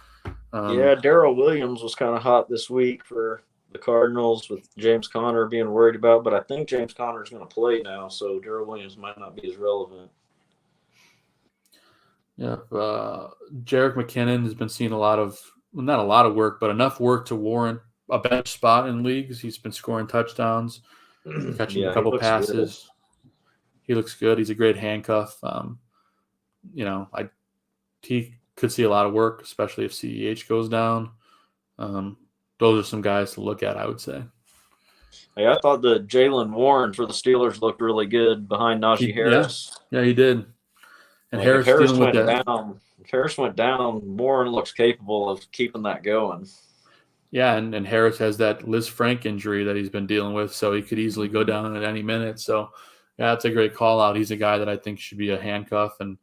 Darrell Williams was kind of hot this week for the Cardinals with James Conner being worried about, but I think James Conner is going to play now, so Darrell Williams might not be as relevant. Yeah, Jerick McKinnon has been seeing not a lot of work, but enough work to warrant a bench spot in leagues. He's been scoring touchdowns, catching a couple passes. Good. He looks good. He's a great handcuff. He could see a lot of work, especially if CEH goes down. Those are some guys to look at, I would say. Hey, I thought the Jaylen Warren for the Steelers looked really good behind Najee Harris. Yeah, he did. And if Harris went down, Warren looks capable of keeping that going. Yeah, and Harris has that Liz Frank injury that he's been dealing with, so he could easily go down at any minute. So, yeah, that's a great call out. He's a guy that I think should be a handcuff, and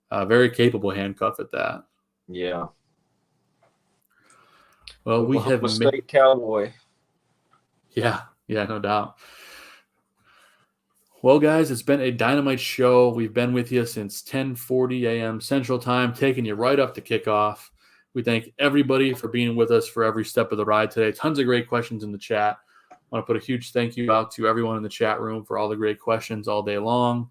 a very capable handcuff at that. Yeah. Well, we have State Cowboy. Yeah, no doubt. Well, guys, it's been a dynamite show. We've been with you since 10:40 a.m. Central Time, taking you right up to kickoff. We thank everybody for being with us for every step of the ride today. Tons of great questions in the chat. I want to put a huge thank you out to everyone in the chat room for all the great questions all day long.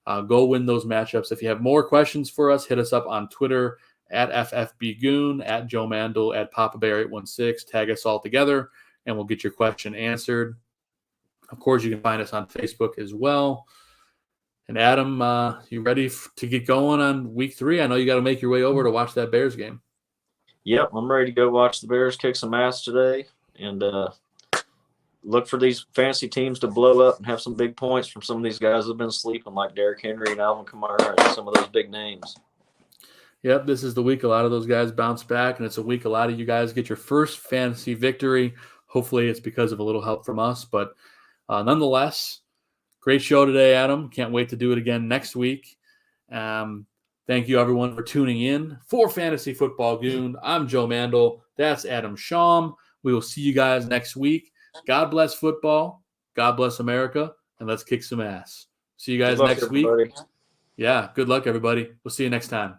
Go win those matchups. If you have more questions for us, hit us up on Twitter at FFBGoon, at Joe Mandel, at PapaBear816. Tag us all together, and we'll get your question answered. Of course, you can find us on Facebook as well. And Adam, you ready to get going on week 3? I know you got to make your way over to watch that Bears game. Yep, I'm ready to go watch the Bears kick some ass today and look for these fantasy teams to blow up and have some big points from some of these guys who have been sleeping, like Derrick Henry and Alvin Kamara and some of those big names. Yep, this is the week a lot of those guys bounce back, and it's a week a lot of you guys get your first fantasy victory. Hopefully it's because of a little help from us, but nonetheless, great show today, Adam. Can't wait to do it again next week. Thank you, everyone, for tuning in. For Fantasy Football Goon, I'm Joe Mandel. That's Adam Schaum. We will see you guys next week. God bless football. God bless America. And let's kick some ass. See you guys next week. Yeah, good luck, everybody. We'll see you next time.